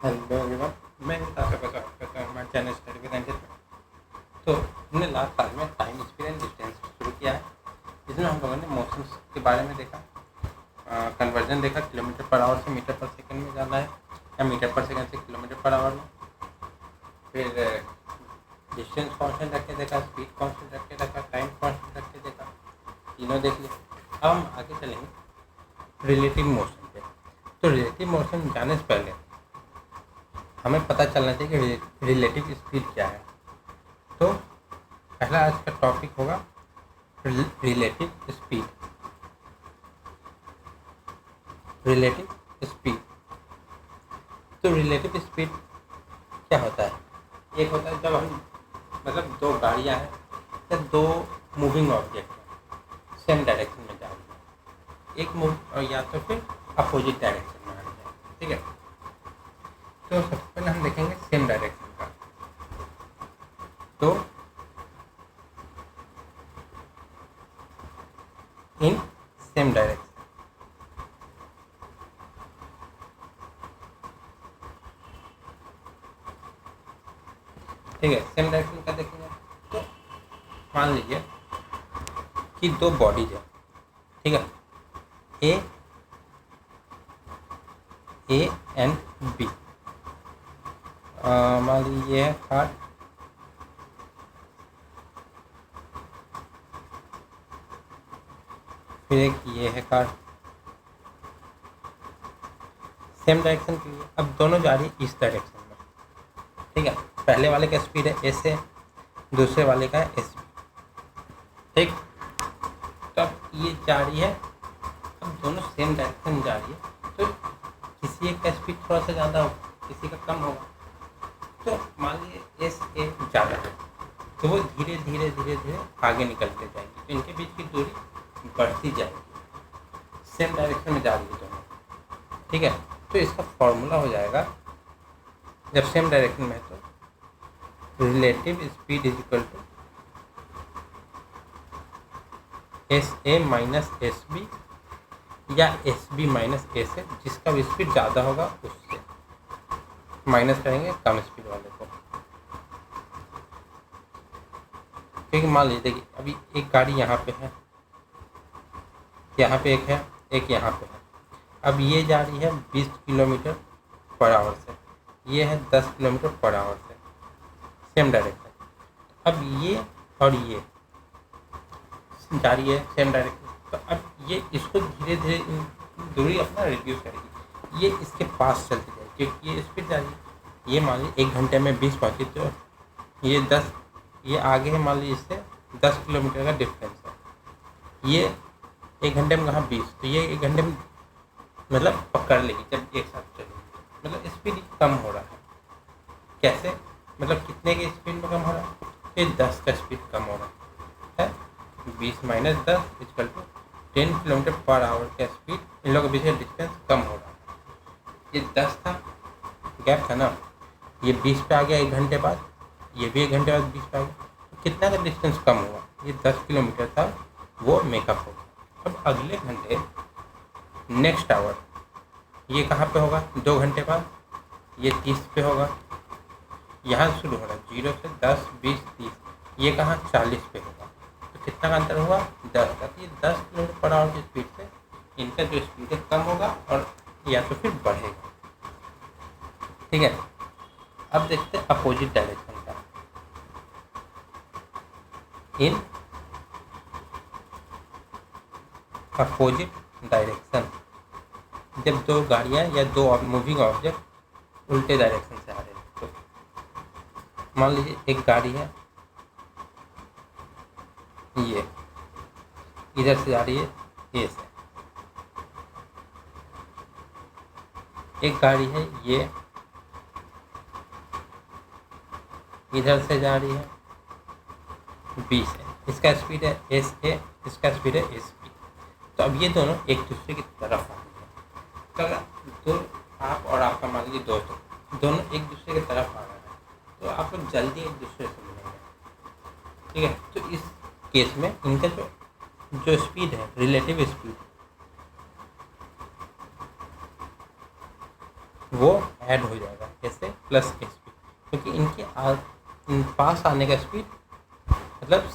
Hello everyone, मैं निताशा का स्वागत करता हूँ हमारे चैनल स्टडी विद अंकित में। तो हमने लास्ट क्लास में टाइम, स्पीड एंड डिस्टेंस शुरू किया है। इसमें हम लोगों ने मोशंस के बारे में देखा, कन्वर्जन देखा, किलोमीटर पर आवर से मीटर पर सेकंड में जाना है या मीटर पर सेकंड से किलोमीटर पर आवर में। फिर डिस्टेंस कांस्टेंट रख के देखा, स्पीड कांस्टेंट रख के देखा, टाइम कांस्टेंट रख के देखा, तीनों देख लिए। अब हम आगे चलेंगे रिलेटिव मोशन पे। तो रिलेटिव मोशन जाने से पहले हमें पता चलना चाहिए कि रिलेटिव स्पीड क्या है। तो पहला आज का टॉपिक होगा रिलेटिव स्पीड। रिलेटिव स्पीड, तो रिलेटिव स्पीड क्या होता है? एक होता है जब हम मतलब दो गाड़ियां हैं या दो मूविंग ऑब्जेक्ट हैं, सेम डायरेक्शन में जा रही है, एक मूव या तो फिर अपोजिट डायरेक्शन में आ रही है। ठीक है, तो सबसे पहले हम देखेंगे सेम डायरेक्शन का। तो इन सेम डायरेक्शन, ठीक है, सेम डायरेक्शन का देखेंगे। तो मान लीजिए कि दो बॉडीज है, ठीक है, ए एंड बी। मान लीजिए ये है कार, फिर एक ये है कार। सेम डायरेक्शन के लिए अब दोनों जा रही है इस डायरेक्शन में। ठीक है, पहले वाले का स्पीड है एस है, दूसरे वाले का है एस बी। ठीक, तो अब ये जा रही है, अब दोनों सेम डायरेक्शन में जा रही है, तो किसी एक का स्पीड थोड़ा सा ज़्यादा होगा, किसी का कम होगा। तो मान लीजिए एस ए ज़्यादा है, तो वो धीरे धीरे धीरे धीरे आगे निकलते जाएंगे, तो इनके बीच की दूरी बढ़ती जाएगी। सेम डायरेक्शन में जा रही है दोनों। ठीक है, तो इसका फॉर्मूला हो जाएगा, जब सेम डायरेक्शन में है तो relative speed is equal to S A minus S B या S B minus S A, जिसका भी स्पीड ज़्यादा होगा उससे माइनस करेंगे कम स्पीड वाले को। ठीक है, मान लीजिए देखिए अभी एक गाड़ी यहाँ पे है, यहाँ पे एक है, एक यहाँ पे है। अब ये जा रही है 20 किलोमीटर पर आवर से, ये है 10 किलोमीटर पर आवर से, सेम डायरेक्शन। अब ये और ये जा रही है सेम डायरेक्शन, तो अब ये इसको धीरे धीरे दूरी अपना रिड्यूस करेगी, ये इसके पास चलती जाएगी क्योंकि ये स्पीड जा रही है। ये मान लीजिए 1 घंटे में 20 पहुँची, तो ये 10, ये आगे है, मान लीजिए इससे 10 किलोमीटर का डिफरेंस है। ये 1 घंटे में कहाँ 20, तो ये 1 घंटे में मतलब पकड़ लेगी जब एक साथ चलेगी, मतलब स्पीड कम हो रहा है। कैसे, मतलब कितने की स्पीड में कम हो रहा है? ये 10 का स्पीड कम हो रहा है। 20 minus 10 equal to 10 kilometre per hour का स्पीड, इन लोगों के बीच डिस्टेंस कम हो रहा है। ये 10 था, गैप था ना, ये 20 पे आ गया 1 घंटे बाद, ये भी 1 घंटे बाद 20 पे आ गया, तो कितना का डिस्टेंस कम हुआ? ये 10 किलोमीटर था, वो मेकअप होगा। अब अगले घंटे नेक्स्ट आवर ये कहाँ पे होगा? 2 घंटे बाद ये 30 पे होगा, यहाँ शुरू हो रहा है 0 से 10 20 30, ये कहाँ 40 पे होगा। तो कितना का अंतर हुआ? 10 का। तो ये 10 किलोमीटर पर आवर की स्पीड से इनका जो स्पीड है कम होगा और या तो फिर बढ़ेगा। ठीक है, अब देखते हैं अपोजिट डायरेक्शन का। इन अपोजिट डायरेक्शन, जब दो गाड़ियाँ या दो मूविंग ऑब्जेक्ट उल्टे डायरेक्शन से आ रहे हैं, तो मान लीजिए एक गाड़ी है, ये इधर से जा रही है ए से, एक गाड़ी है ये इधर से जा रही है बी से, इसका स्पीड है एस ए, इसका स्पीड है एस बी। तो अब ये दोनों एक दूसरे की तरफ आ रहे हैं। तो अगर दो आप और आपका मान लीजिए दोस्त दोनों एक दूसरे की तरफ आ रहे हैं, तो आप लोग जल्दी एक दूसरे से मिलेंगे। ठीक है, तो इस केस में इनका जो स्पीड है, रिलेटिव स्पीड, वो ऐड हो जाएगा, जैसे प्लस के स्पीड, क्योंकि इनके पास आने का स्पीड मतलब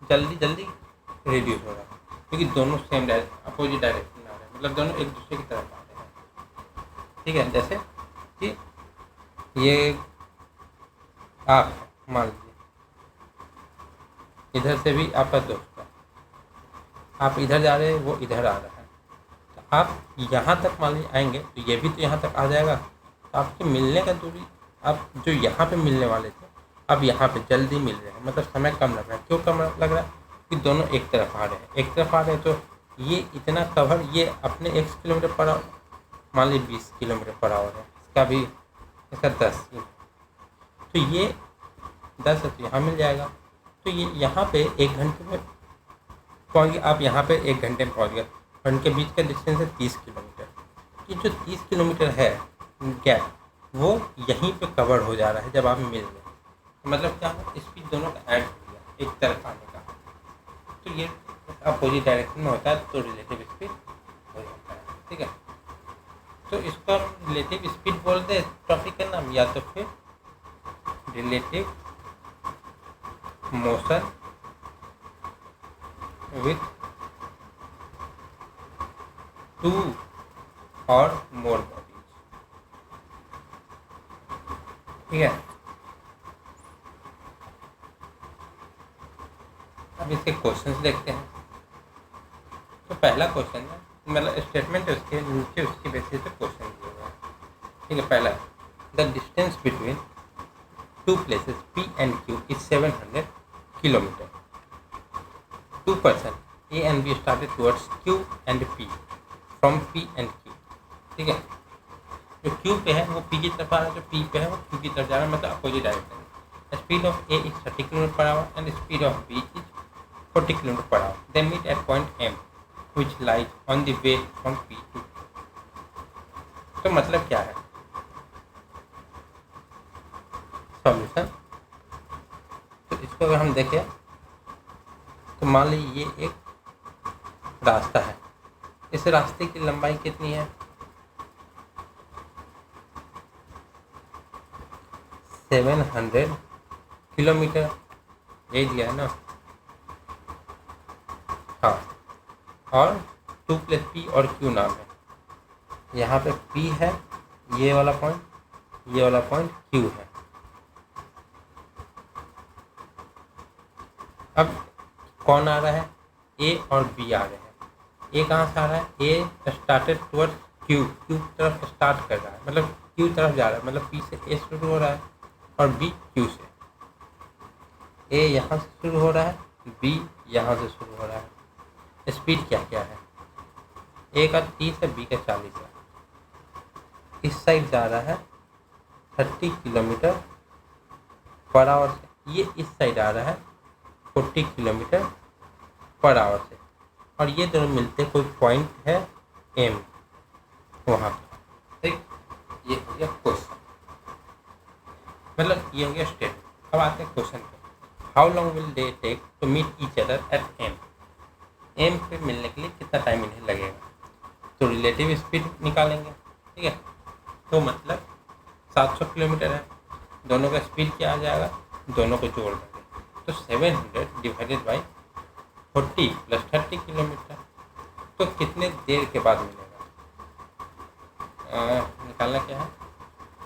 जल्दी जल्दी रिड्यूस हो रहा है, क्योंकि दोनों सेम अपोजिट डायरेक्शन में आ रहे हैं, मतलब दोनों एक दूसरे की तरफ आ रहे हैं। ठीक है, जैसे कि ये आप मान लीजिए इधर से भी आपका दोस्त है, आप इधर जा रहे हैं, वो इधर आ रहा है, तो आप यहाँ तक मान लीजिए आएंगे तो ये भी तो यहाँ तक आ जाएगा, तो आपके मिलने का दूरी, आप जो यहाँ पे मिलने वाले थे अब यहाँ पे जल्दी मिल रहे हैं, मतलब समय कम लग रहा है। क्यों कम लग रहा है? कि दोनों एक तरफ आ रहे हैं, एक तरफ आ रहे हैं, तो ये इतना कवर, ये अपने x किलोमीटर पर आवर, मान लीजिए 20 किलोमीटर पर आवर है, इसका भी, इसका 10, तो ये 10 है तो यहाँ मिल जाएगा, तो ये यहाँ पे 1 घंटे में पहुँच गया, आप यहाँ पे 1 घंटे में पहुँच गए, और इनके बीच का डिस्टेंस है 30 किलोमीटर। ये जो 30 किलोमीटर है गैप, वो यहीं पे कवर हो जा रहा है जब आप मिल गए, मतलब क्या है, स्पीड दोनों का ऐड हो गया एक तरफ आने का, तो ये अपोजिट डायरेक्शन में होता है तो रिलेटिव स्पीड हो जाता है। ठीक है, तो इसको हम रिलेटिव स्पीड बोलते हैं टॉपिक का नाम, या तो फिर रिलेटिव मोशन विथ 2 और मोर बॉडीज। ठीक है, अब इसके क्वेश्चंस देखते हैं। तो पहला क्वेश्चन है, मतलब स्टेटमेंट है उसके नीचे, उसके बेसिस पे क्वेश्चन दिया हुआ है। ठीक है, पहला, the distance between 2 places P and Q is 700 kilometre. 2 person A and B started towards Q and P from P and Q। ठीक है, जो Q पे है वो P की तरफ आ रहा है, जो P पे है वो Q की तरफ जा रहा है, मतलब opposite direction. Speed of A is 30 kilometre per our and speed of B is 40 kilometre per our. They meet at point M which lies on the way from P to Q। तो मतलब क्या है solution? तो इसको अगर हम देखें तो मान लीजिए ये एक रास्ता है, इस रास्ते की लंबाई कितनी है? 700 किलोमीटर, ये दिया है ना। हाँ, और 2 + P और Q नाम है, यहाँ पे P है, ये वाला पॉइंट Q है। अब कौन आ रहा है? A और B आ रहे हैं। A कहाँ से आ रहा है? A स्टार्टेड टुवर्ड्स Q तरफ स्टार्ट कर रहा है, मतलब Q तरफ जा रहा है, मतलब P से A शुरू हो रहा है और B Q से। A यहाँ से शुरू हो रहा है, B यहाँ से शुरू हो रहा है। स्पीड क्या क्या है? A का 30 है, B का 40 है। इस साइड जा रहा है 30 किलोमीटर पर आवर से, ये इस साइड आ रहा है 40 किलोमीटर पर आवर से, और ये दोनों मिलते कोई पॉइंट है M वहाँ पर। ठीक, ये हो गया क्वेश्चन, मतलब ये हो गया स्टेटमेंट। अब आते हैं क्वेश्चन पे। How long will they take to meet each other at M पे मिलने के लिए कितना टाइम इन्हें लगेगा? तो रिलेटिव स्पीड निकालेंगे। ठीक है, तो मतलब 700 किलोमीटर है, दोनों का स्पीड क्या आ जाएगा, दोनों को जोड़ देंगे, तो 700 डिवाइडेड बाई 40 + 30 किलोमीटर, तो कितने देर के बाद मिलेगा? निकालना क्या है,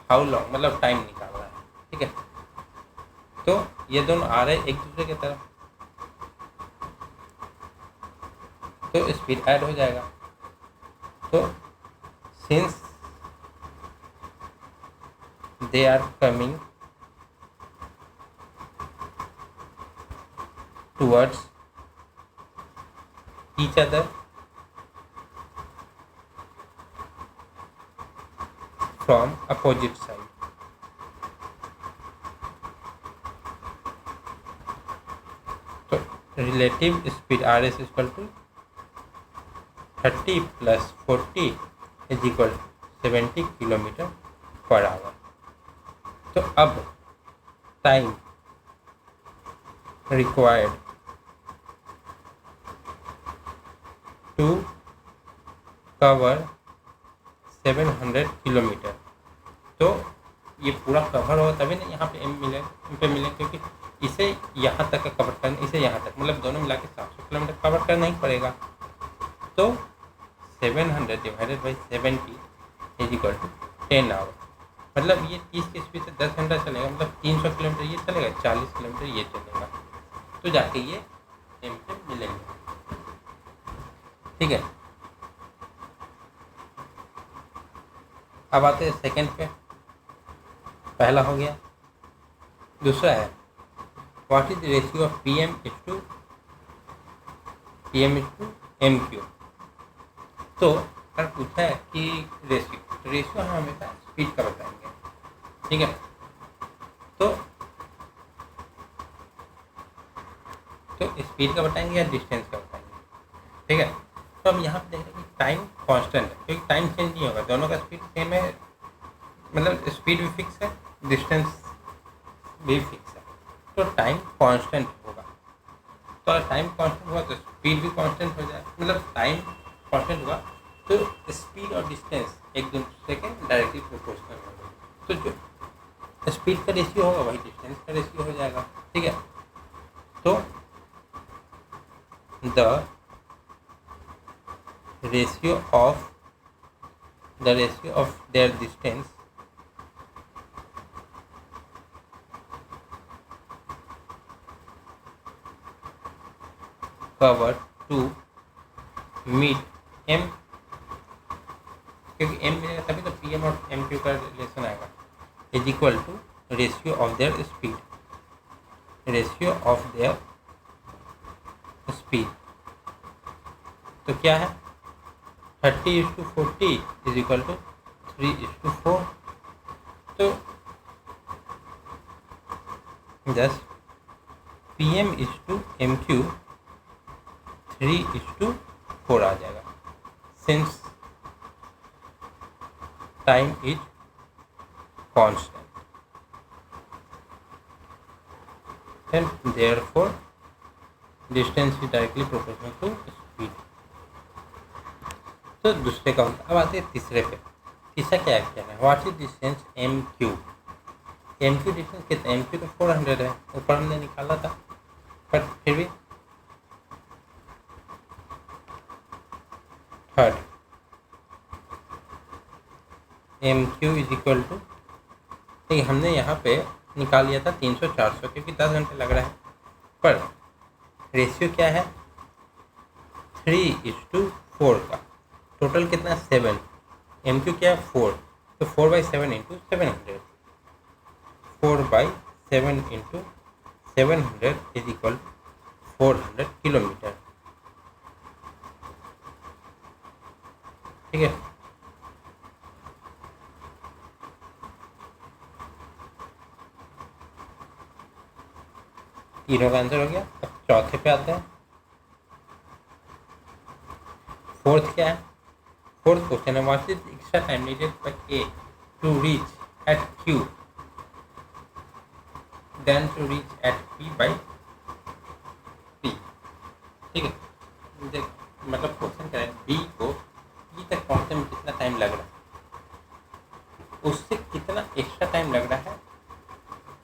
हाउ लॉन्ग, मतलब टाइम निकालना है। ठीक है, तो ये दोनों आ रहे हैं एक दूसरे की तरफ, तो स्पीड ऐड हो जाएगा। तो since they are coming towards each other from opposite side, तो relative speed RS = 30 + 40 = 70 kilometre per hour. तो अब time required to cover 700 kilometre तो ये पूरा कवर होगा तभी ना यहाँ पे एम मिले क्योंकि इसे यहाँ तक का कवर करना, इसे यहाँ तक, मतलब दोनों मिला के 700 किलोमीटर कवर करना ही पड़ेगा। तो 700 divided by 70 is equal to 10 hour, मतलब ये 30 की स्पीड से 10 घंटा चलेगा, मतलब 300 किलोमीटर ये चलेगा, 40 किलोमीटर ये चलेगा, तो जाके ये एम पे मिलेंगे। ठीक है, अब आते हैं सेकंड पे। पहला हो गया, दूसरा है what is the ratio of PM is to MQ। तो अगर पूछा है कि रेशियो हम हमेशा स्पीड का बताएंगे। ठीक है, तो स्पीड का बताएंगे या डिस्टेंस का बताएंगे। ठीक है, तो अब यहाँ पे देख रहे हैं कि टाइम कांस्टेंट है क्योंकि टाइम चेंज नहीं होगा, दोनों का स्पीड सेम है, मतलब स्पीड भी फिक्स है, डिस्टेंस भी फिक्स है, तो टाइम कांस्टेंट होगा। तो अगर टाइम कांस्टेंट हुआ तो स्पीड भी कांस्टेंट हो जाए, मतलब टाइम कांस्टेंट हुआ तो स्पीड और डिस्टेंस एक दूसरे के डायरेक्टली प्रोपोर्शनल होगा, तो जो स्पीड का रेशियो होगा वही डिस्टेंस का रेशियो हो जाएगा। ठीक है, तो the ratio of their distance covered to meet m, क्योंकि m मिलेगा तभी तो PM और MQ का रिलेशन आएगा, is equal to ratio of their speed. तो क्या है 30:40 इज इक्वल टू 3:4। तो just PM is to MQ 3:4 आ जाएगा, since time is constant and therefore distance is directly proportional to speed. तो दूसरे का होता है। अब आते हैं तीसरे पे। तीसरा क्या है, what is distance MQ। MQ distance कितना, MQ तो 400 है, ऊपर हमने निकाला था, पर फिर भी third MQ is equal to, ठीक, हमने यहाँ पे निकाल लिया था 300-400 क्योंकि 10 घंटे लग रहा है, पर रेशियो क्या है 3:4 का, टोटल कितना 7, MQ क्या है 4, तो 4/7 into 700, 4/7 into 700 is equal 400 kilometre. ठीक है, तीनों का आंसर हो गया। अब चौथे पे आते हैं। फोर्थ क्या है, फोर्थ क्वेश्चन है what is extra time needed by A to reach at Q then to reach at P by P। ठीक है, देख मतलब क्वेश्चन क्या है, B को P तक पहुंचने में कितना टाइम लग रहा है, उससे कितना एक्स्ट्रा टाइम लग रहा है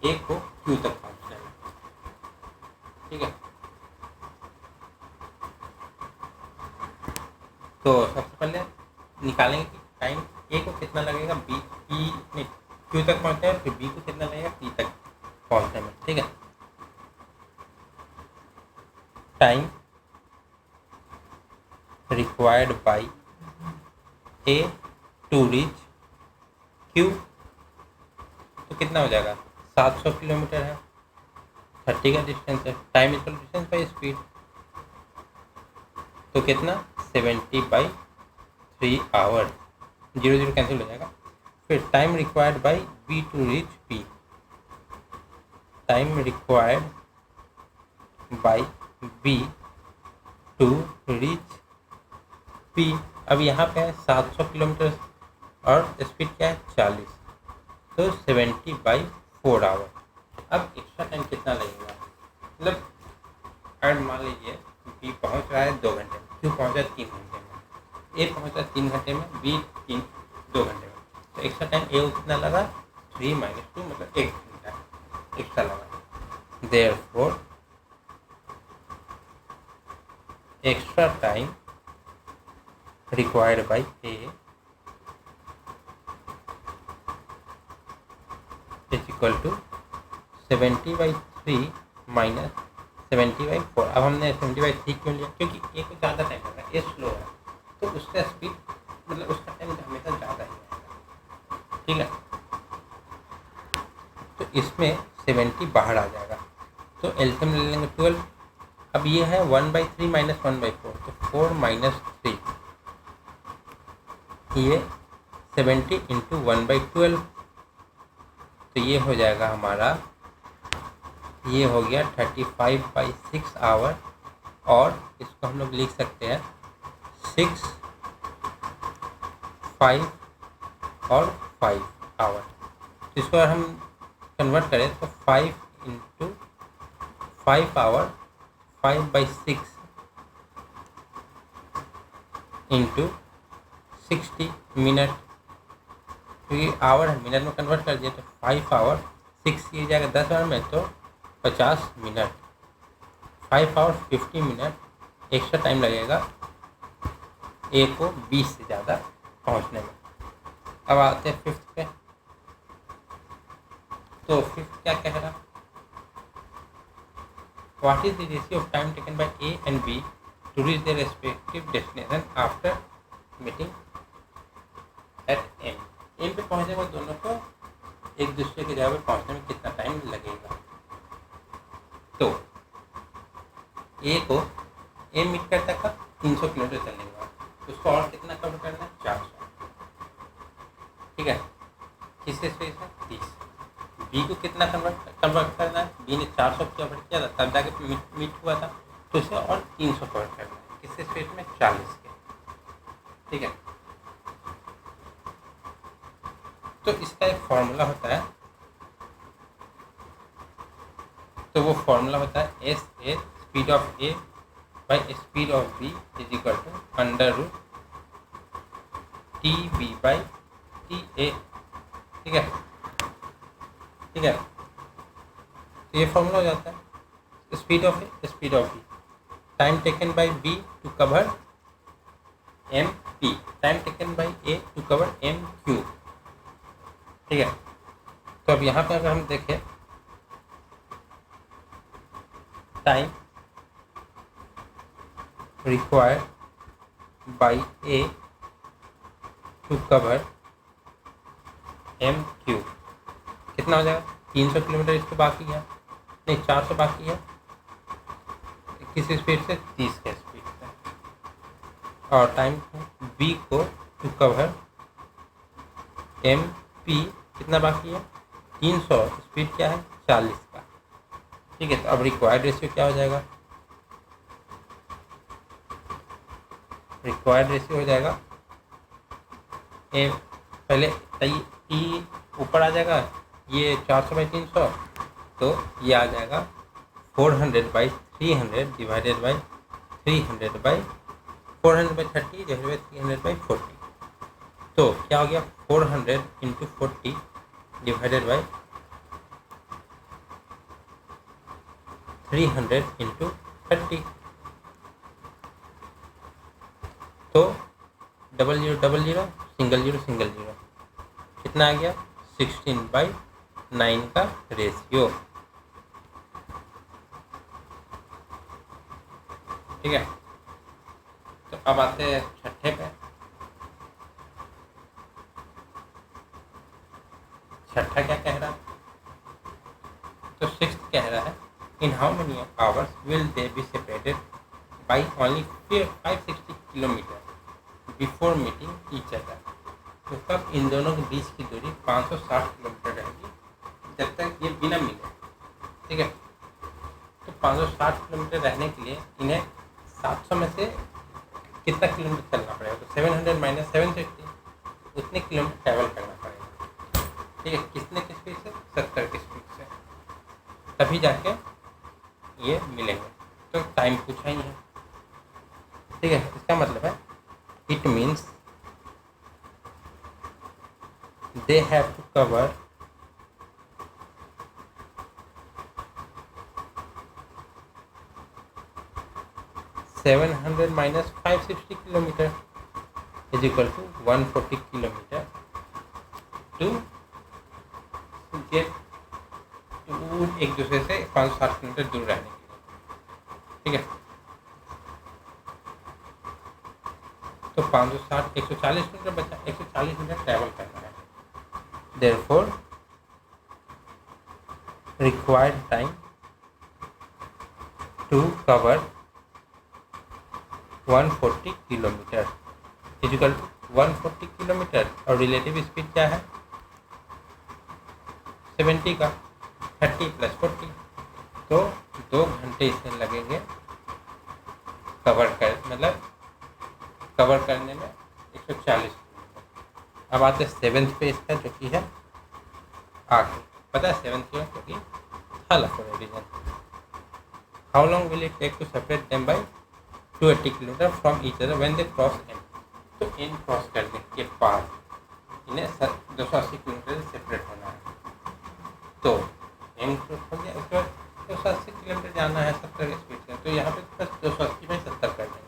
A को Q तक पहुंचने में। ठीक है, तो सबसे पहले निकालेंगे कि टाइम A को कितना लगेगा Q तक पहुंचने में, फिर B को कितना लगेगा P तक पहुंचने में। ठीक है, time required by A to reach Q, तो कितना हो जाएगा 700 किलोमीटर है, 30 का डिस्टेंस है, time equal distance by speed, तो कितना 70/3 आवर, 0 कैंसिल हो जाएगा। फिर time required by B to reach P, time required by B to reach P, अब यहाँ पे है 700 किलोमीटर और स्पीड क्या है 40, तो 70/4 आवर। अब एक्स्ट्रा टाइम कितना लगेगा, मतलब अगर मान लीजिए B पहुंच रहा है 2 घंटे में, Q पहुंचा 3 घंटे में, A पहुंचा 3 घंटे में, B 2 घंटे में, तो एक्स्ट्रा टाइम ए को कितना लगा 3 - 2 मतलब 1 घंटा एक्स्ट्रा लगा। Therefore extra time required by A is equal to 70/3 minus 70/4। अब हमने 70/3 क्यों लिया? क्योंकि ए को ज़्यादा टाइम लगा, ए स्लो है तो उसका स्पीड मतलब उसका टाइम हमेशा ज़्यादा ही आएगा। ठीक है, तो इसमें 70 बाहर आ जाएगा तो एलसीएम ले लेंगे 12। अब ये है 1/3 - 1/4 तो 4 - 3, ये 70 × 1/12 तो ये हो जाएगा हमारा, ये हो गया 35/6 आवर। और इसको हम लोग लिख सकते हैं 6, 5 और 5 आवर। तो इसको अगर हम कन्वर्ट करें तो 5 × 5 आवर 5/6 × 60 मिनट, क्योंकि आवर मिनट में कन्वर्ट कर दिया तो 5 आवर 6 ये जाएगा 10 आवर में तो 50 minute. 5 hour 50 minute extra time लगेगा ए को 20 से ज़्यादा पहुंचने में। अब आते हैं फिफ्थ पे। तो फिफ्थ क्या कह रहा, what is the ratio of time taken by A and B to reach their respective destination after meeting at M पे पहुंचने में दोनों को एक दूसरे की जगह पे पहुंचने में कितना टाइम लगेगा। तो ए को ए मीट करता का 300 किलोमीटर चलने के बाद उसको और कितना कवर करना है 400। ठीक है, किस स्पेस में 30। बी को कितना कन्वर्ट करना है, बी ने 400 कवर किया था तब जाके मीट हुआ था तो उसे और 300 कवर करना है किस स्पेस में 40 के। ठीक है, तो इसका एक फॉर्मूला होता है, तो वो फॉर्मूला होता है S A speed of A by speed of B is equal to √ TB by TA। ठीक है, ठीक है, तो ये फॉर्मूला हो जाता है speed of A speed of B, time taken by B to cover MP, time taken by A to cover MQ। ठीक है, तो अब यहाँ पे अगर हम देखें time required by A to cover MQ कितना हो जाएगा 300 किलोमीटर इसको बाकी है, नहीं 400 बाकी है किस स्पीड से 30 के स्पीड से। और टाइम B को टू कवर MP कितना बाकी है 300, स्पीड क्या है 40 का। ठीक है, तो अब रिक्वायर्ड रेशियो क्या हो जाएगा, रिक्वायर्ड रेशियो हो जाएगा ए पहले ई ऊपर आ जाएगा, ये 400/300 तो ये आ जाएगा 400/300 डिवाइडेड बाई 300/400/30 डिवाइडेड बाई 300/40। तो क्या हो गया 400 × 40 डिवाइडेड बाई 300 × 30। तो 0000 सिंगल जीरो कितना आ गया 16/9 का रेशियो। ठीक है, तो अब आते हैं छठे पे। छठा क्या कह रहा है, तो सिक्स्थ कह रहा है in how many hours will they be separated by only 560 kilometre before meeting each other. तो तब इन दोनों के बीच की दूरी 560 किलोमीटर रहेगी जब तक ये बिना मिले। ठीक है, तो 560 किलोमीटर रहने के लिए इन्हें 700 में से कितना किलोमीटर चलना पड़ेगा, तो 700 - 760 उतने किलोमीटर ट्रैवल करना पड़ेगा। ठीक है, कितने की स्पीड से 70 की स्पीड से, तभी जाके ये मिलेंगे। तो टाइम पूछा ही है। ठीक है, इसका मतलब है it means they have to cover 700 minus 560 kilometer is equal to 140 kilometer to get एक दूसरे से 560 किलोमीटर दूर रहने के लिए, ठीक है। तो 560 140 किलोमीटर बचा, 140 मिनट ट्रैवल करना है। Therefore required time to cover 140 kilometre is equal to 140 kilometre और रिलेटिव स्पीड क्या है 70 का 30 प्लस 40, तो 2 घंटे इसमें लगेंगे कवर करने में 140 किलोमीटर। अब आते हैं 7th पे इसका जो कि है आखिर, पता है 7th क्यों, क्योंकि हल of reason. How long will it take to separate them by 280 kilometre from each other when they cross M. तो एम क्रॉस करने के बाद इन्हें 280 किलोमीटर से सेपरेट होना है, तो एम क्रॉस हो गया, उसके बाद 280 किलोमीटर जाना है 70 स्पीड से, तो यहाँ पे बस 280 में 70 कर देंगे।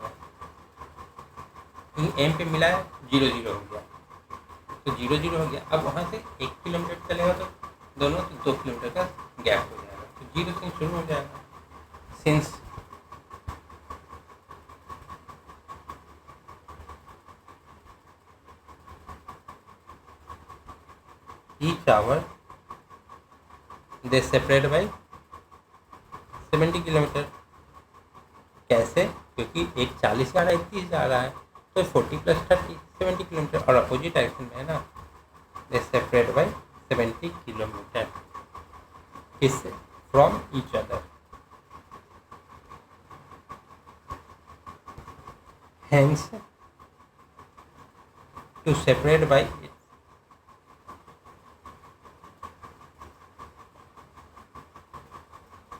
एम पे मिला है 0 हो गया, तो 0 हो गया। अब वहाँ से 1 किलोमीटर चलेगा तो दोनों 2 किलोमीटर का गैप हो जाएगा, तो 0 से शुरू हो जाएगा। Since each hour they separate by 70 kilometre. कैसे, क्योंकि एक 40 जा रहा है, एक 30 जा रहा है, तो 40 प्लस 30 70 किलोमीटर और अपोजिट डायरेक्शन में है ना, दे सेपरेट बाय 70 किलोमीटर इससे from each other. Hence to separate by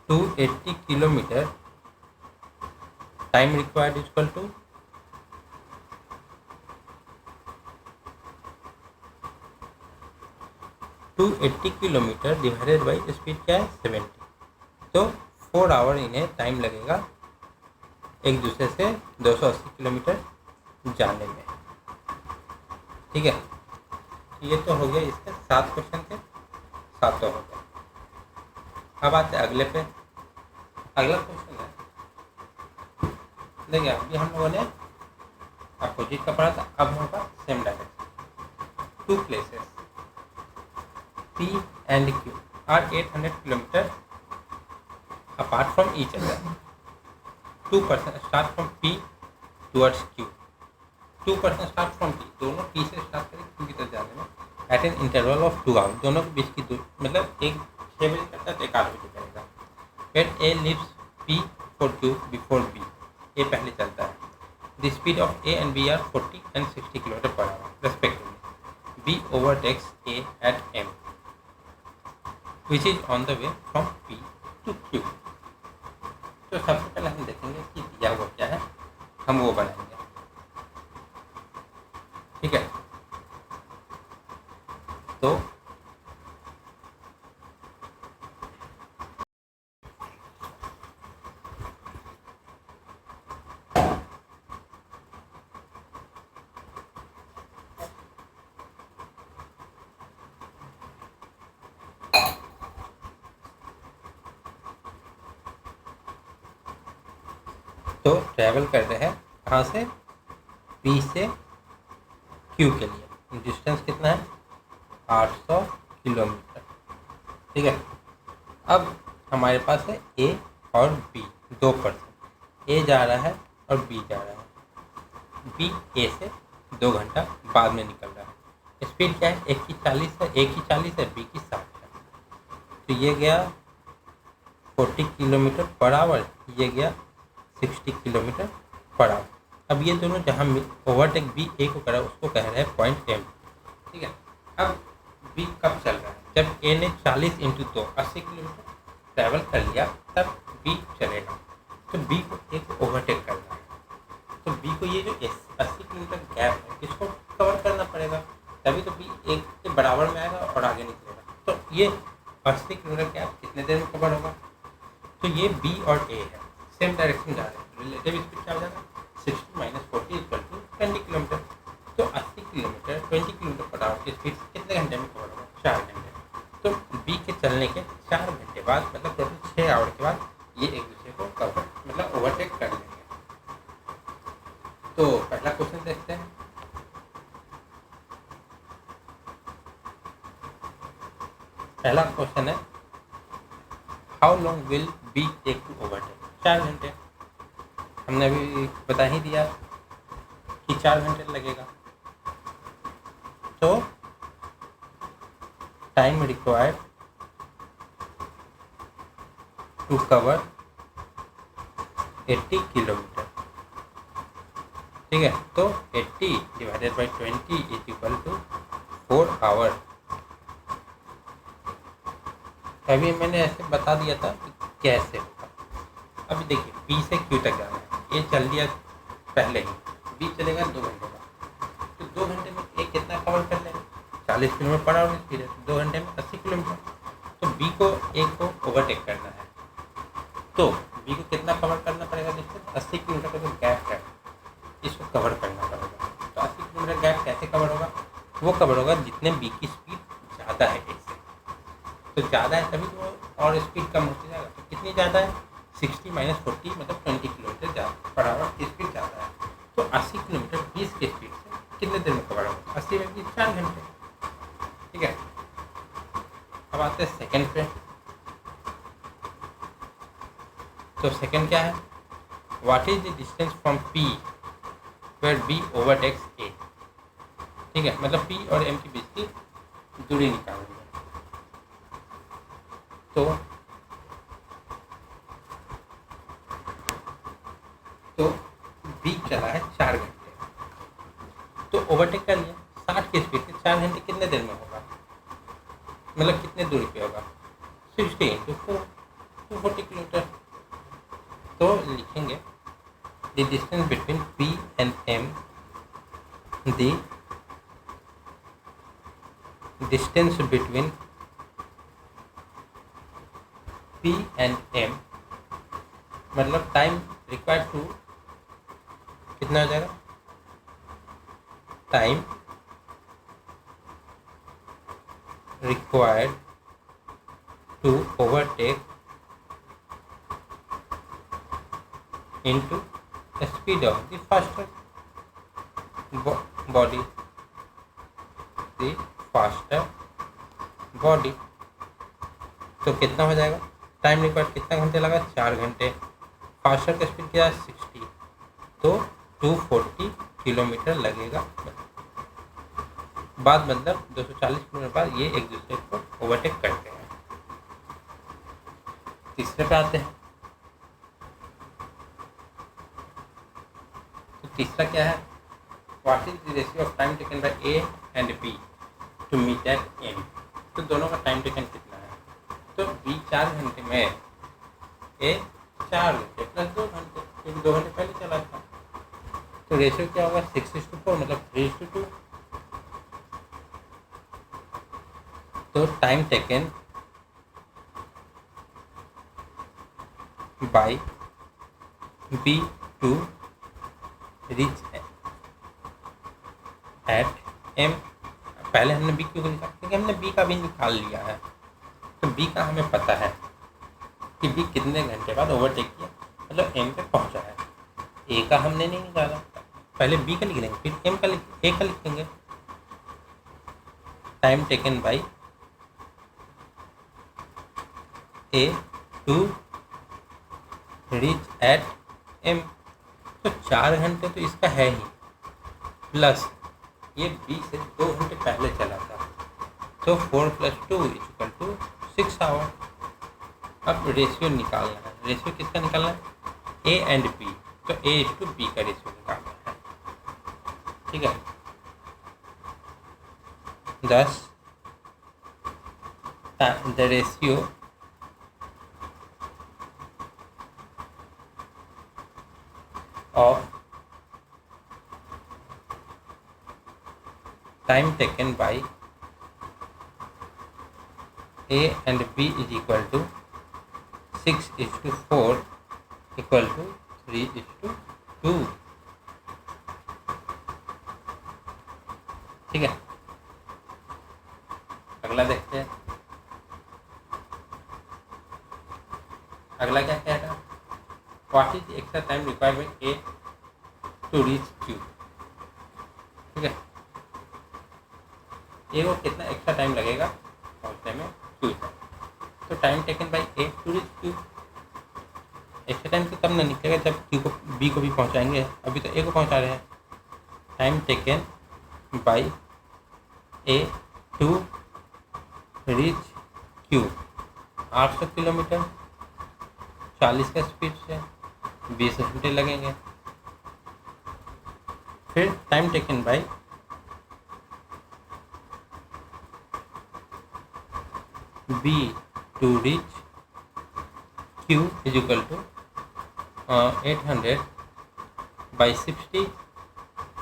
280 kilometre time required is equal to 280 kilometre divided by speed क्या है 70, तो 4 आवर इन्हें टाइम लगेगा एक दूसरे से 280 किलोमीटर जाने में, ठीक है। ये तो हो गया इसके 7 क्वेश्चन के 7 तो हो गए। अब आते हैं अगले पे। अगला क्वेश्चन है, देखिए अभी हम लोगों ने अपोजिट का पढ़ा था, अब होगा same direction. 2 places P and Q are 800 kilometers apart from each other. 2 person start from P towards Q. 2 person start from P. दोनों P से स्टार्ट करें Q की तरफ जाने में at an interval of 2 hours. दोनों के बीच की दूरी, मतलब एक 6 बजे करता है तो एक 8 बजे करेगा। When A leaves P for Q before B, A पहले चलता है। The speed of A and B are 40 and 60 km per hour respectively. B overtakes A at M, which is on the way from P to Q. तो सबसे पहले हम देखेंगे कि दिया हुआ क्या है, हम वो बनाएंगे, ठीक है। तो ट्रैवल कर रहे हैं कहाँ से, P से Q के लिए। डिस्टेंस कितना है 800 किलोमीटर, ठीक है। अब हमारे पास है A और B, 2 पर्सन, A जा रहा है और B जा रहा है। B A से 2 घंटा बाद में निकल रहा है। स्पीड क्या है, एक की 40 है, B की 60 है। तो ये गया 40 किलोमीटर पर आवर, ये गया 60 किलोमीटर पर आवर। अब ये दोनों जहाँ ओवरटेक बी ए को करा उसको कह रहे हैं पॉइंट एम, ठीक है। अब बी कब चल रहा है, जब ए ने 40 × 2 80 किलोमीटर ट्रैवल कर लिया तब बी चलेगा। तो बी को ए को ओवरटेक करना है, तो बी को ये जो 80 किलोमीटर गैप है इसको कवर करना पड़ेगा। तभी तो बी एक के बराबर में आएगा और आगे निकलेगा। तो ये 80 किलोमीटर गैप कितने देर में कवर होगा? तो ये बी और ए है, सेम डायरेक्शन जा रहे हैं, रिलेटिव स्पीड क्या हो जाएगा 60 माइनस 40 इक्वल टू 20 किलोमीटर। तो 80 किलोमीटर 20 किलोमीटर पर आवर की स्पीड कितने घंटे में कवर होगा? 4 घंटे। तो बी के चलने के 4 घंटे बाद मतलब टोटल 6 आवर के बाद ये एक दूसरे को कवर मतलब ओवरटेक कर लेंगे। तो पहला क्वेश्चन देखते हैं। पहला क्वेश्चन है how long will be take to overtake? 4 घंटे। हमने अभी बता ही दिया कि 4 घंटे लगेगा। तो time required to cover 80 kilometre, ठीक है। तो 80 divided by 20 is equal to 4 hour. अभी मैंने ऐसे बता दिया था कि कैसे होगा। अभी देखिए बी से क्यू तक जाना है, ये चल दिया पहले ही, बी चलेगा 2 घंटे का। तो 2 घंटे में ए कितना कवर कर लेगा? 40 किलोमीटर पर आवर स्पीड है, 2 घंटे में 80 किलोमीटर। तो बी को ए को ओवरटेक करना है, तो बी को कितना कवर करना पड़ेगा? देखिए 80 किलोमीटर का जो गैप है इसको कवर करना पड़ेगा। तो 80 किलोमीटर गैप कैसे कवर होगा? वो कवर होगा जितने बी की स्पीड ज़्यादा है ए से। तो ज़्यादा है तभी तो और स्पीड कम होती जाएगा। तो कितनी ज़्यादा है? 60 माइनस 40 मतलब 20 किलोमीटर ज़्यादा पर आवर की स्पीड ज़्यादा है। तो 80 किलोमीटर 20 की स्पीड से कितने देर में कवर होगा? 80 में 20 4 घंटे, ठीक है। अब आते हैं सेकंड पे। तो सेकंड क्या है? What is the distance from P where B overtakes A, ठीक है। मतलब पी और एम के बीच की दूरी निकालनी है। तो बी चला है 4 घंटे, तो ओवरटेक कर लिया 60 की स्पीड से। 4 घंटे कितने देर में होगा? मतलब कितने दूरी पे होगा? 60 इंटू 4 240 किलोमीटर। तो लिखेंगे the distance between P and M, the distance between P and M मतलब टाइम रिक्वायर्ड टू कितना हो जाएगा? Time required to overtake into the speed of the faster body, the faster body। तो कितना हो जाएगा? टाइम रिक्वायर्ड कितना घंटे लगा? 4 घंटे। फास्टर का स्पीड क्या है? 60, तो 240 किलोमीटर लगेगा। बाद मतलब 240 किलोमीटर बाद ये एक दूसरे को ओवरटेक करते हैं। तीसरे पे आते हैं। तो तीसरा क्या है? What is the ratio of time taken by A and B to meet at M? तो दोनों का टाइम टेकन कितना है? तो बी 4 घंटे में, ए 4 घंटे प्लस 2 घंटे, क्योंकि 2 घंटे पहले चला था। तो रेशियो क्या होगा? 6:4 मतलब 3:2। तो time taken by B to reach at M. पहले हमने बी क्यों निकाला? क्योंकि हमने बी का भी निकाल लिया है। तो बी का हमें पता है कि बी कितने घंटे बाद ओवरटेक किया, मतलब एम पे पहुंचा है। ए का हमने नहीं निकाला, पहले बी का लिख लेंगे फिर एम का ए का लिखेंगे। Time taken by A to reach at M. तो 4 घंटे तो इसका है ही, प्लस ये बी से 2 घंटे पहले चला था, तो 4 + 2 = 6 आवर। अब रेशियो निकालना है। रेशियो किसका निकालना है? A and B. तो A/B का रेशियो निकालना है, ठीक है। 10 the ratio of time taken by A and B is equal to 6:4 equal to 3:2। ठीक है, अगला देखते हैं। अगला क्या कह रहा है, what is extra time required by A to reach Q. ठीक है, ए को कितना एक्स्ट्रा टाइम लगेगा पहुंचने में क्यू तक। तो time taken by A to reach Q, extra time तो तब ना निकलेगा जब क्यू को बी को भी पहुंचाएंगे, अभी तो ए को पहुंचा रहे हैं। Time taken by A to reach Q 800 kilometre, 40 का स्पीड से 20 घंटे लगेंगे। फिर time taken by B to reach Q is equal to 800 by 60,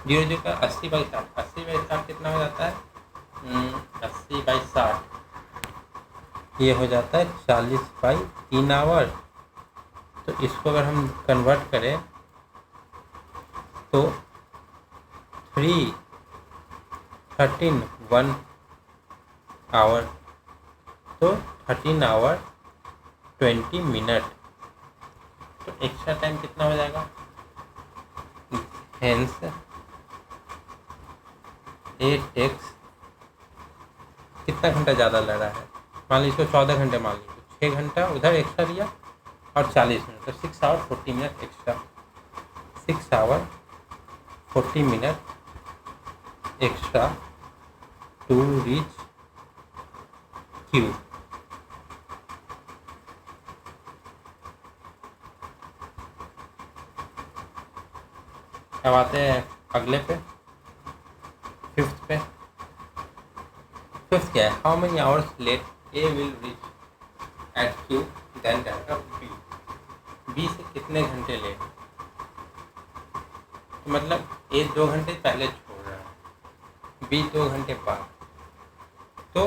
0 का 80 बाई 60, 80 बाई 60 कितना हो जाता है, 80 बाई 60 ये हो जाता है 40 बाई 3 आवर। तो इसको अगर हम कन्वर्ट करें तो 1 आवर, तो 13 आवर 20 मिनट। तो एक्स्ट्रा टाइम कितना हो जाएगा, हेंस ए टेक्स कितना घंटा ज़्यादा लग रहा है, मान लीजिए 14 घंटे, मान लीजिए 6 घंटा उधर एक्स्ट्रा लिया और 40 मिनट, तो 6 hour 40 minute extra, 6 hour 40 minute extra to reach Q. अब आते हैं अगले पे, फिफ्थ पे। फिफ्थ क्या है, how many hours late A will reach at Q then जाएगा बी, बी से कितने घंटे लेट, तो मतलब ए 2 घंटे पहले छोड़ रहा है, बी 2 घंटे बाद, तो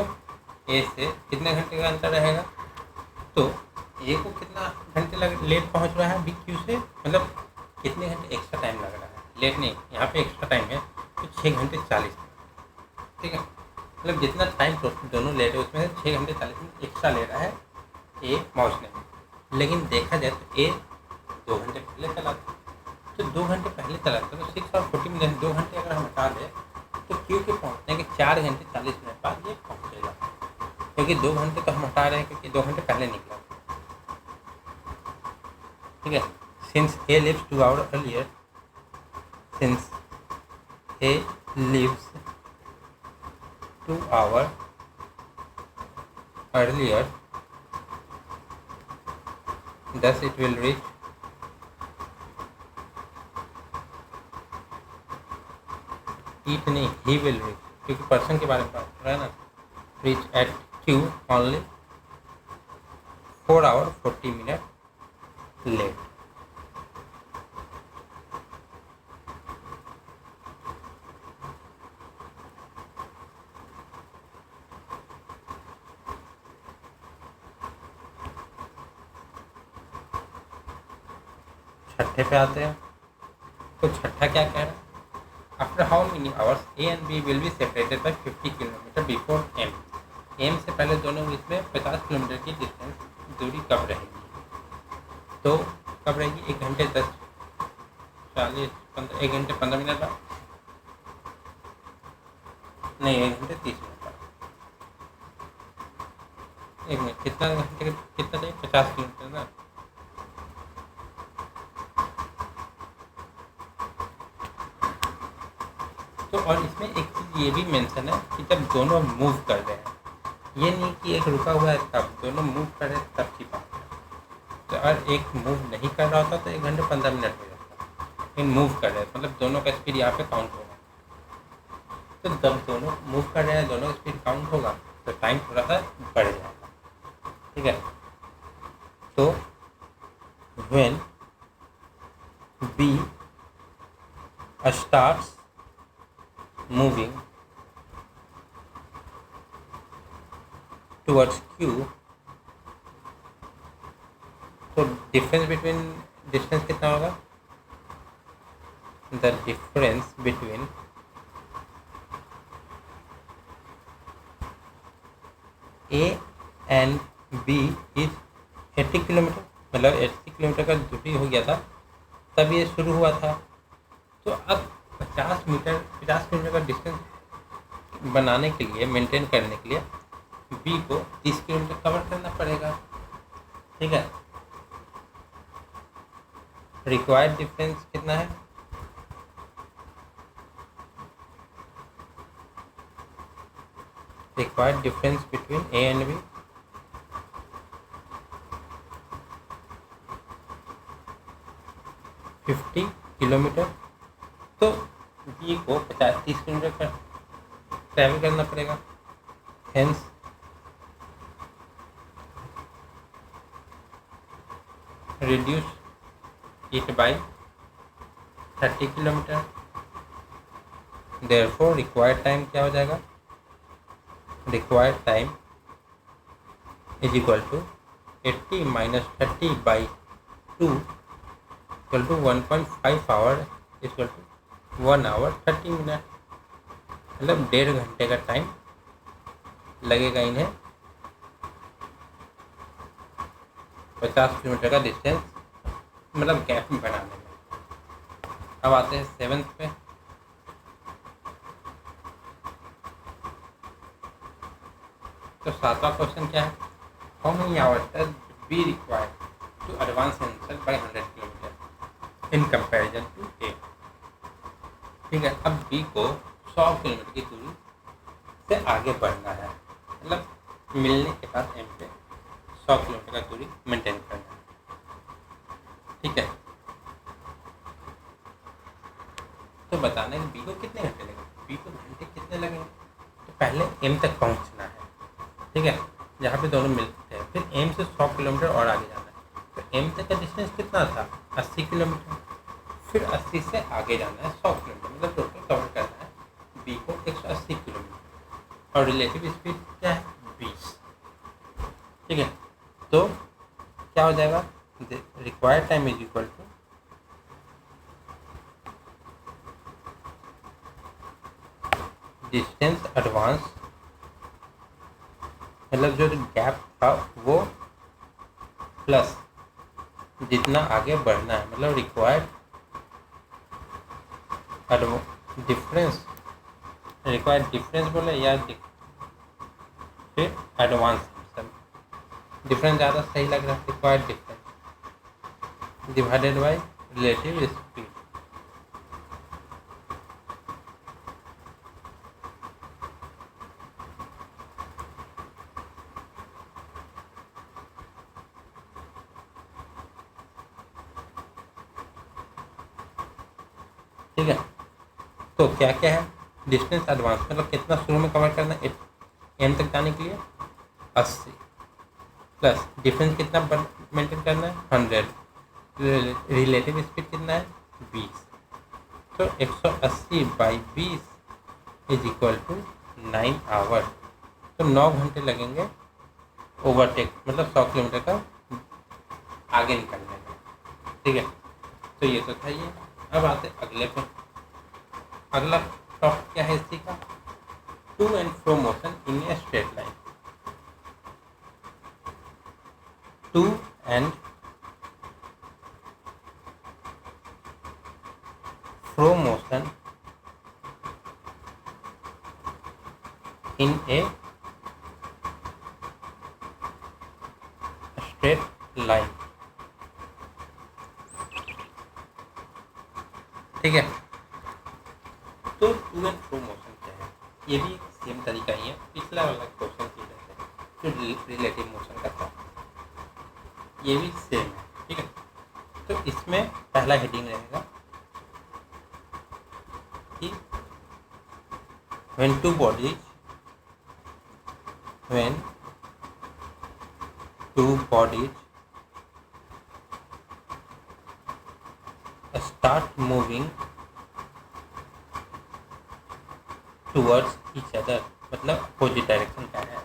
ए से कितने घंटे का अंतर रहेगा, तो ए को कितना घंटे लेट पहुंच रहा है बी क्यू से, मतलब कितने घंटे एक्स्ट्रा टाइम लग रहा है, लेट नहीं, यहाँ पे एक्स्ट्रा टाइम है तो 6 घंटे 40 मिनट। ठीक है, मतलब जितना टाइम दोनों लेट है उसमें से 6 घंटे 40 मिनट एक्स्ट्रा ले रहा है ए पहुँचने में। लेकिन देखा जाए तो ए 2 घंटे पहले चला था, तो 2 घंटे पहले चला था, तो 6 और 40 मिनट 2 घंटे अगर हम हटा दें तो क्यू के पहुँचने के 4 घंटे 40 मिनट बाद ये पहुँचेगा, क्योंकि 2 घंटे तो हम हटा रहे हैं क्योंकि 2 घंटे पहले निकला। ठीक है, since A lives 2 hour earlier, since A lives 2 hours earlier, thus it will reach it नहीं, he will reach, क्योंकि पर्सन के बारे में बात कर रहा है ना, reach at Q only 4 hours 40 minutes late। छठे पे आते हैं, तो छठा क्या कह रहा है, after how many hours A and B will be separated by 50 kilometre before M, M से पहले दोनों बीच में 50 किलोमीटर की डिस्टेंस दूरी कब रहेगी, तो कब रहेगी, 1 घंटे 10 40 15 1 घंटे 15 मिनट बाद, नहीं 1 घंटे 30 मिनट बाद, 1 मिनट कितना घंटे कितना चाहिए, 50 किलोमीटर ना। तो और इसमें एक चीज़ ये भी मेंशन है कि जब दोनों मूव कर रहे हैं, ये नहीं कि एक रुका हुआ है तब, दोनों मूव कर रहे हैं तब की बात है। तो अगर एक मूव नहीं कर रहा होता तो 1 घंटे 15 मिनट हो जाता, लेकिन मूव कर रहे हैं मतलब दोनों का स्पीड यहाँ पे काउंट होगा। तो जब दोनों मूव कर रहे हैं, दोनों का स्पीड काउंट होगा तो टाइम थोड़ा सा बढ़ जाएगा। ठीक है, तो when B starts moving towards Q, तो डिस्टेंस कितना होगा? The difference between A and B इज 80 किलोमीटर, मतलब 80 किलोमीटर का दूरी हो गया था तब ये शुरू हुआ था। तो अब 50 किलोमीटर का डिस्टेंस बनाने के लिए, मेंटेन करने के लिए B को 30 किलोमीटर कवर करना पड़ेगा। ठीक है, रिक्वायर्ड डिफरेंस कितना है? Required difference between A and B 50 kilometre, तो B को 30 किलोमीटर का ट्रैवल करना पड़ेगा। Hence reduce it by 30 kilometre. Therefore required time क्या हो जाएगा? Required time is equal to 80 minus 30 by 2 equal to 1.5 hour equal to 1 hour 30 minute, मतलब 1.5 घंटे का टाइम लगेगा इन्हें 50 किलोमीटर का डिस्टेंस, मतलब गैप बनाने में। अब आते हैं 7th पे। तो 7वां क्वेश्चन क्या है? How many hours does B required to advance himself by 100 kilometre in comparison to A. ठीक है, अब बी को 100 किलोमीटर की दूरी से आगे बढ़ना है, मतलब मिलने के बाद एम पे 100 किलोमीटर का दूरी मेंटेन करना है। ठीक है, तो बताना है बी को कितने घंटे लगेंगे, बी को घंटे कितने लगेंगे। तो पहले एम तक पहुंचना है, ठीक है, जहाँ पे दोनों मिलते हैं, फिर एम से 100 किलोमीटर और आगे जाना है। तो एम तक का डिस्टेंस कितना था? 80 किलोमीटर, फिर 80 से आगे जाना है 100 किलोमीटर, मतलब टोटल कवर करना है बी को 180 किलोमीटर, और रिलेटिव स्पीड क्या है? 20। ठीक है, तो क्या हो जाएगा? Required time is equal to distance advance, मतलब जो गैप था वो प्लस जितना आगे बढ़ना है, मतलब रिक्वायर्ड डिफरेंस बोले या फिर एडवांस डिफरेंस ज़्यादा सही लग रहा है। Required difference divided by relative speed. ठीक है, तो क्या क्या है? डिस्टेंस एडवांस मतलब कितना शुरू में कवर करना है एम तक जाने के लिए 80, प्लस डिफरेंस कितना मेंटेन करना है 100, रिलेटिव स्पीड कितना है 20, तो 180 by 20 is equal to 9 hour, तो 9 घंटे लगेंगे ओवरटेक, मतलब 100 किलोमीटर का आगे निकलने में। ठीक है, तो ये तो था ये। अब आते अगले पे। अगला टॉपिक क्या है इसी का? To and fro motion in a straight line. To and fro motion in a straight line. ठीक है, तो टू एंड फ्रो मोशन क्या है? ये भी सेम तरीका ही है, पिछला वाला क्वेश्चन की जैसे जो रिलेटिव मोशन का था, ये भी सेम है। ठीक है, तो इसमें पहला हेडिंग रहेगा कि when two bodies start moving towards each other, मतलब अपोजिट डायरेक्शन का है।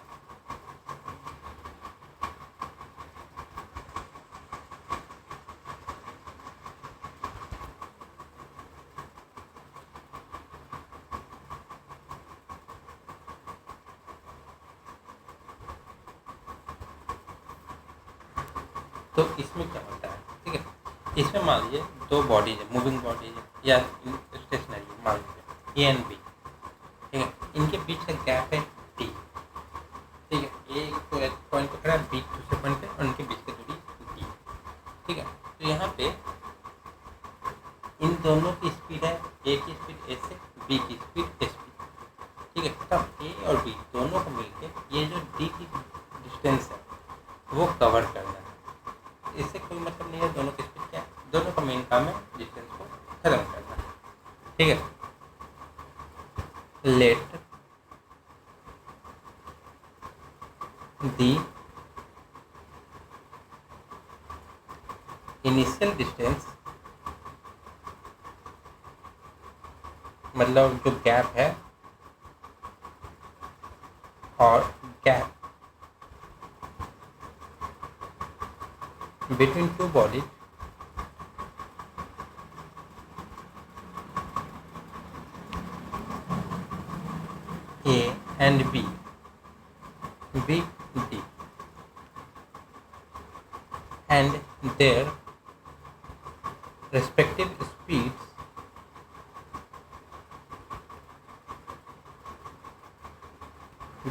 तो इसमें क्या होता है, ठीक है, इसमें मान लीजिए दो बॉडीज है, मूविंग बॉडीज है या स्टेशनरी, मान लीजिए ए एंड बी, ठीक है, इनके बीच का गैप है डी, ठीक है, ए तो एक पॉइंट पे खड़ा है, बी दूसरे पॉइंट पे, और उनके बीच की दूरी डी, ठीक है। तो यहाँ पे इन दोनों की स्पीड है, ए की स्पीड ए से, बी की स्पीड एस पी, ठीक है। तब ए और बी दोनों को मिलके ये जो डी की डिस्टेंस है वो कवर करना है। इससे कोई मतलब नहीं है दोनों की स्पीड क्या है, दोनों का मेन काम है डिस्टेंस को खत्म करना, ठीक है। लेट दी इनिशियल डिस्टेंस, मतलब जो गैप है, और gap between two bodies A and B, B D, and their respective speeds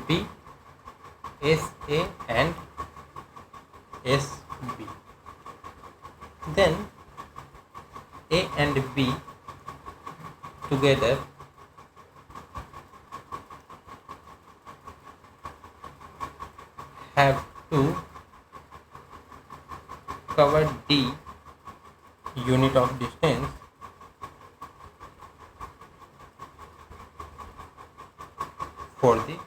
B S A and S B. Then A and B together have to cover D unit of distance for the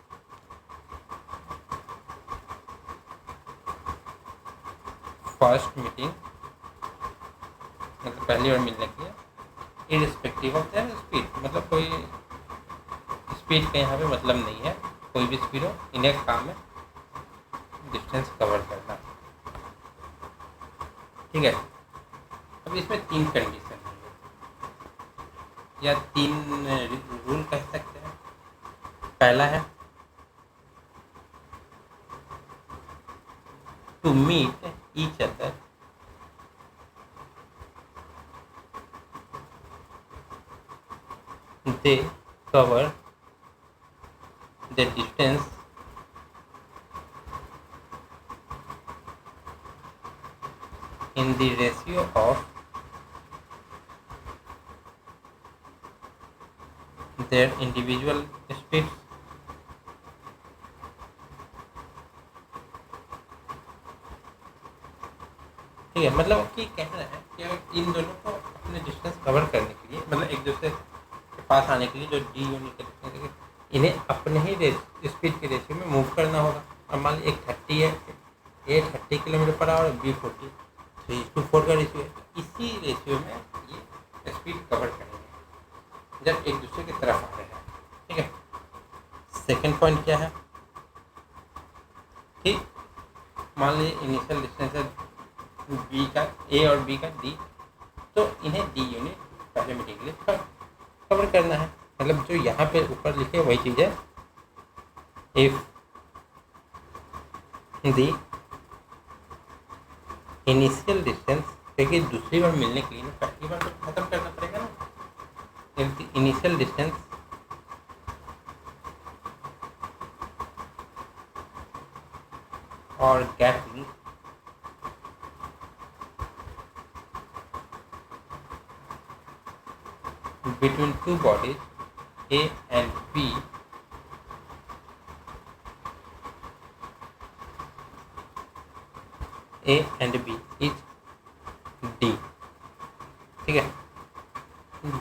first meeting, मतलब पहली बार मिलने के लिए, irrespective of their speed, मतलब कोई speed का यहाँ पे मतलब नहीं है, कोई भी स्पीड हो, इन्हें काम है डिस्टेंस कवर करना, ठीक है। अब इसमें तीन कंडीशन है या तीन रूल कह सकते हैं। पहला है to meet each other they cover the distance in the ratio of their individual speeds, ठीक है। मतलब कि कहना है कि इन दोनों को अपने डिस्टेंस कवर करने के लिए, मतलब एक दूसरे के पास आने के लिए, जो डी यूनिट के डिस्टेंस, इन्हें अपने ही स्पीड के रेशियो में मूव करना होगा। अब मान लीजिए एक 30 है, ए 30 किलोमीटर पर आवर, बी 40, 3:4 का रेशियो है। इसी रेशियो में ये स्पीड कवर करेंगे जब एक दूसरे की तरफ आ रहे हैं, ठीक है। सेकेंड पॉइंट क्या है कि मान लीजिए इनिशियल डिस्टेंस है बी का, ए और बी का डी, तो इन्हें डी यूनिट पहले मीटिंग के लिए कवर करना है। मतलब जो यहाँ पे ऊपर लिखे वही चीज़ है, इफ दी इनिशियल डिस्टेंस, क्योंकि दूसरी बार मिलने के लिए ना पहली बार तो खत्म करना पड़ेगा ना। इफ द इनिशियल डिस्टेंस और gap between two bodies A and B A and B is D, ठीक है।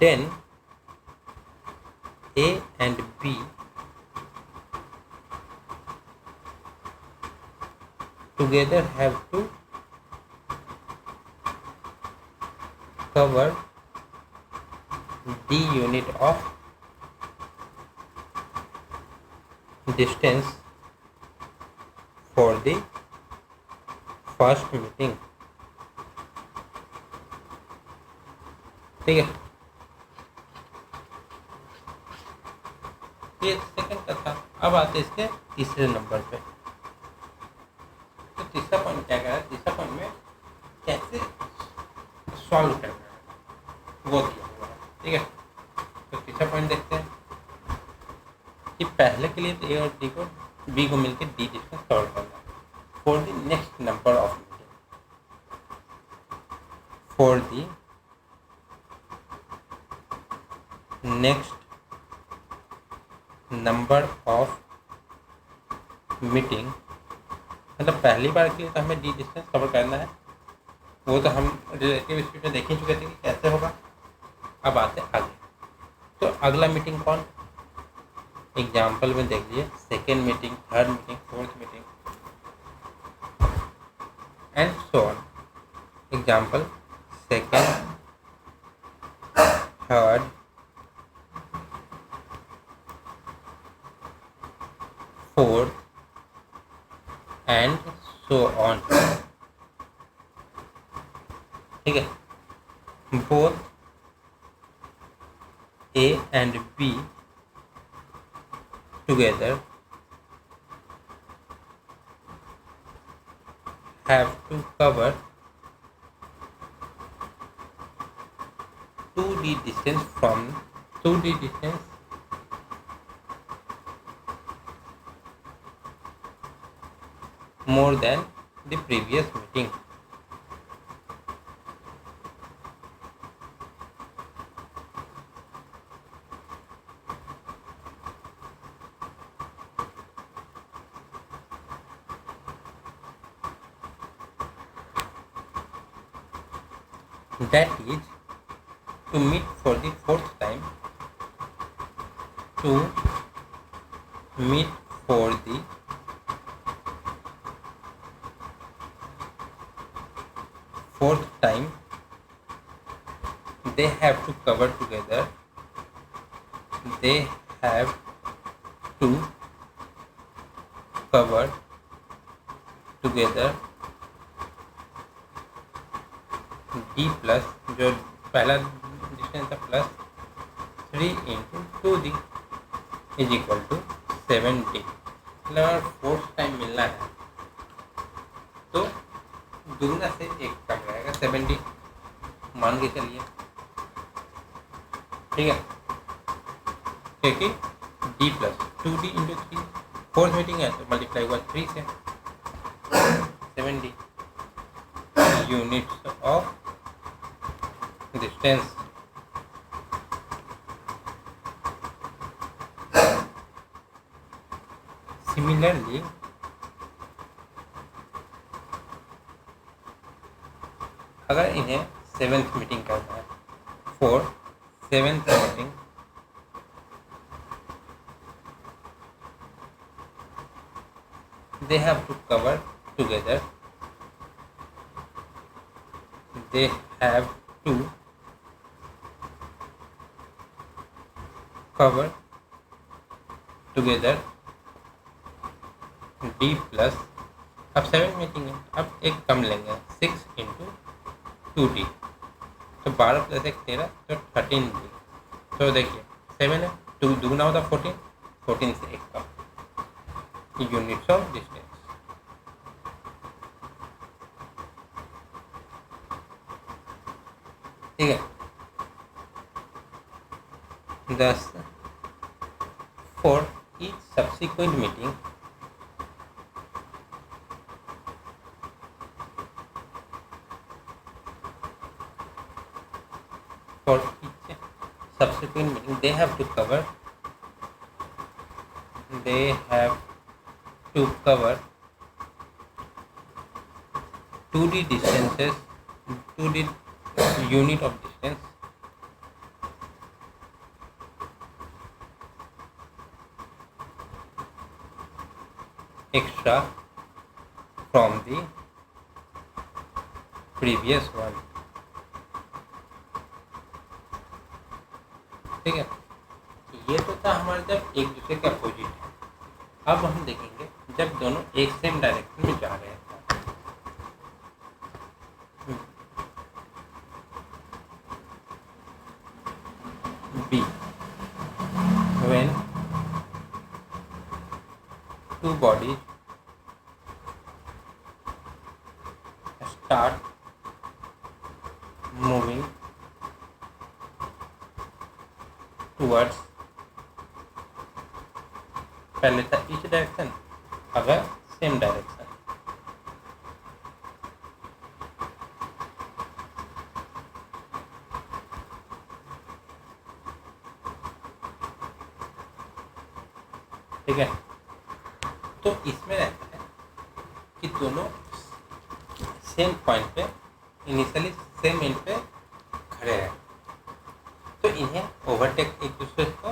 Then A and B together have to cover D unit of distance for the first meeting, ठीक है। ये second का था। अब आते इसके तीसरे नंबर पे। तो तीसरा पॉइंट क्या कह रहा है, तीसरा पॉइंट में सॉल्व करना है वो दिया हुआ है। ठीक है, तो तीसरा पॉइंट देखते हैं कि पहले के लिए तो ए और बी को मिलकर डी डिस्टेंस सॉल्व करना है for the next number of meeting, for the next number of meeting. मतलब पहली बार के लिए तो हमें डी डिस्टेंस कवर करना है, वो तो हम रिलेटिव स्पीड में देख ही चुके थे कि कैसे होगा। अब आते आगे, तो अगला मीटिंग कौन, एग्जाम्पल में देख लीजिए, second meeting, third meeting, fourth meeting and so on. Example second, third, fourth and so on. ठीक है, both A and B together have to cover 2D distance from 2D distance more than the previous meeting. That is to meet for the fourth time, to meet for the fourth time they have to cover together, they have to cover together d plus, जो पहला distance है plus 3 into 2d is equal to 7d। मतलब अगर fourth time मिलना है तो दुगना से एक कम रहेगा, 7d मान के चलिए। ठीक है, क्योंकि d plus 2d into 3 fourth meeting है तो मल्टीप्लाई हुआ 3 से, 7d units of distance. Similarly अगर इन्हें सेवेंथ मीटिंग करना है, for seventh meeting they have to cover together, they have to cover together d plus, अब 7 मीटिंग है, अब एक कम लेंगे 6 इंटू 2d, तो 12 प्लस 1 13, तो 13d। तो देखिए 7 है, 2 दुगना होता 14, 14 से एक कम, यूनिट्स ऑफ डिस्टेंस। ठीक है, thus for each subsequent meeting they have to cover 2d distances, 2d unit of distance extra from the previous one। ठीक है, ये तो था हमारे जब एक दूसरे के अपोजिट है। अब हम देखेंगे जब दोनों एक सेम डायरेक्शन में जा रहे हैं। B, when two bodies start moving towards, पहले था each direction, अब है same direction. ठीक है, तो इसमें रहता है कि दोनों सेम पॉइंट पे इनिशियली सेम एंड पे खड़े हैं, तो इन्हें ओवरटेक एक दूसरे को,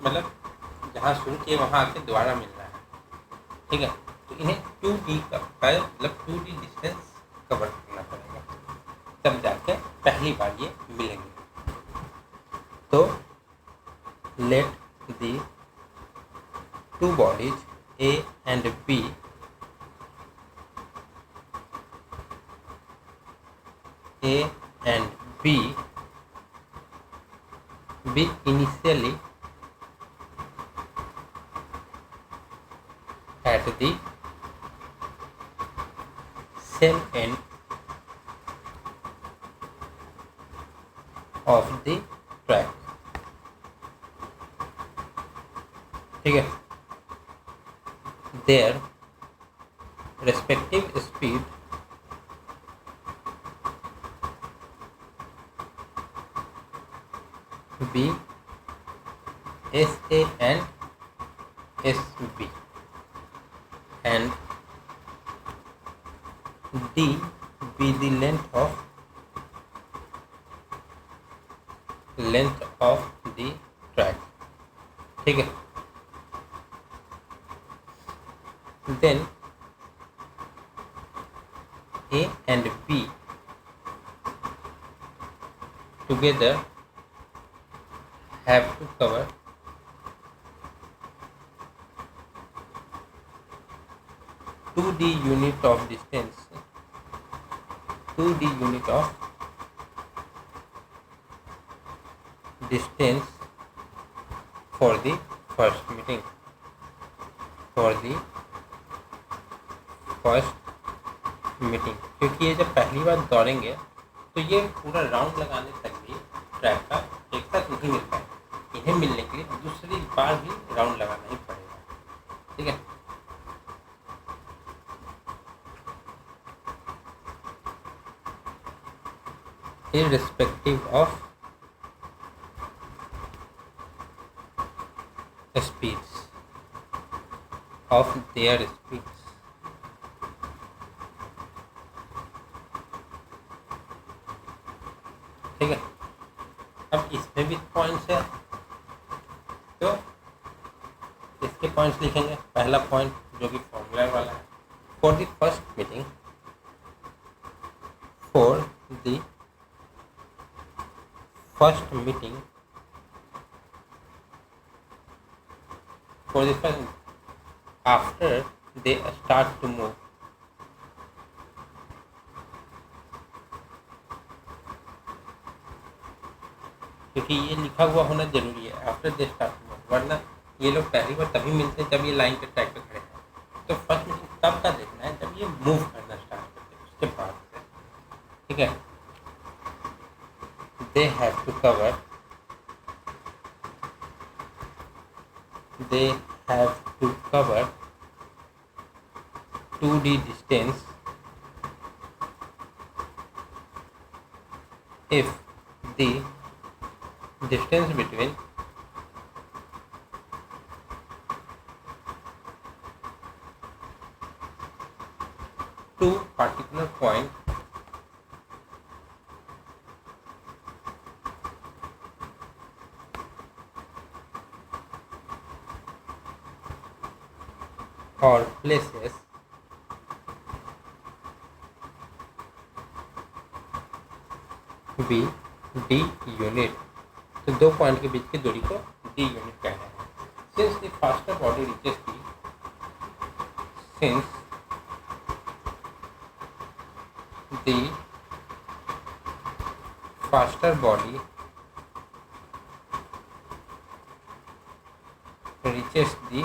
मतलब जहाँ शुरू किए वहाँ आके दोबारा मिल रहा है. ठीक है, तो इन्हें 2D का मतलब 2D डिस्टेंस कवर करना पड़ेगा, तब जाके पहली बार ये मिलेंगे. तो let the two bodies A and B be initially at the same end of the track. ठीक है, their respective speed be SA and SB and D be the length of the track. ठीक है, then A and B together have to cover 2D unit of distance, 2D unit of distance for the first meeting, क्योंकि ये जब पहली बार दौड़ेंगे तो ये पूरा राउंड लगाने तक भी ट्रैक का एक साथ नहीं मिल पाएगा. इन्हें मिलने के लिए दूसरी बार भी राउंड लगाना ही पड़ेगा. ठीक है, irrespective of speeds of their speeds. ठीक है, अब इसमें भी पॉइंट्स है, तो इसके पॉइंट्स लिखेंगे. पहला पॉइंट जो कि फॉर्मूला वाला है, for the first meeting, after they start to move, क्योंकि ये लिखा हुआ होना जरूरी है after they start to move, वरना ये लोग पहली बार तभी मिलते हैं जब ये लाइन के ट्रैक पे खड़े हैं. तो फर्स्ट मीटिंग तब का देखना है जब ये मूव करना स्टार्ट करते हैं, उसके बाद से. ठीक है, they have to cover 2D distance if the distance between two particular points or places be D unit. तो दो पॉइंट के बीच की दूरी को D यूनिट कहना है. Since the faster body reaches the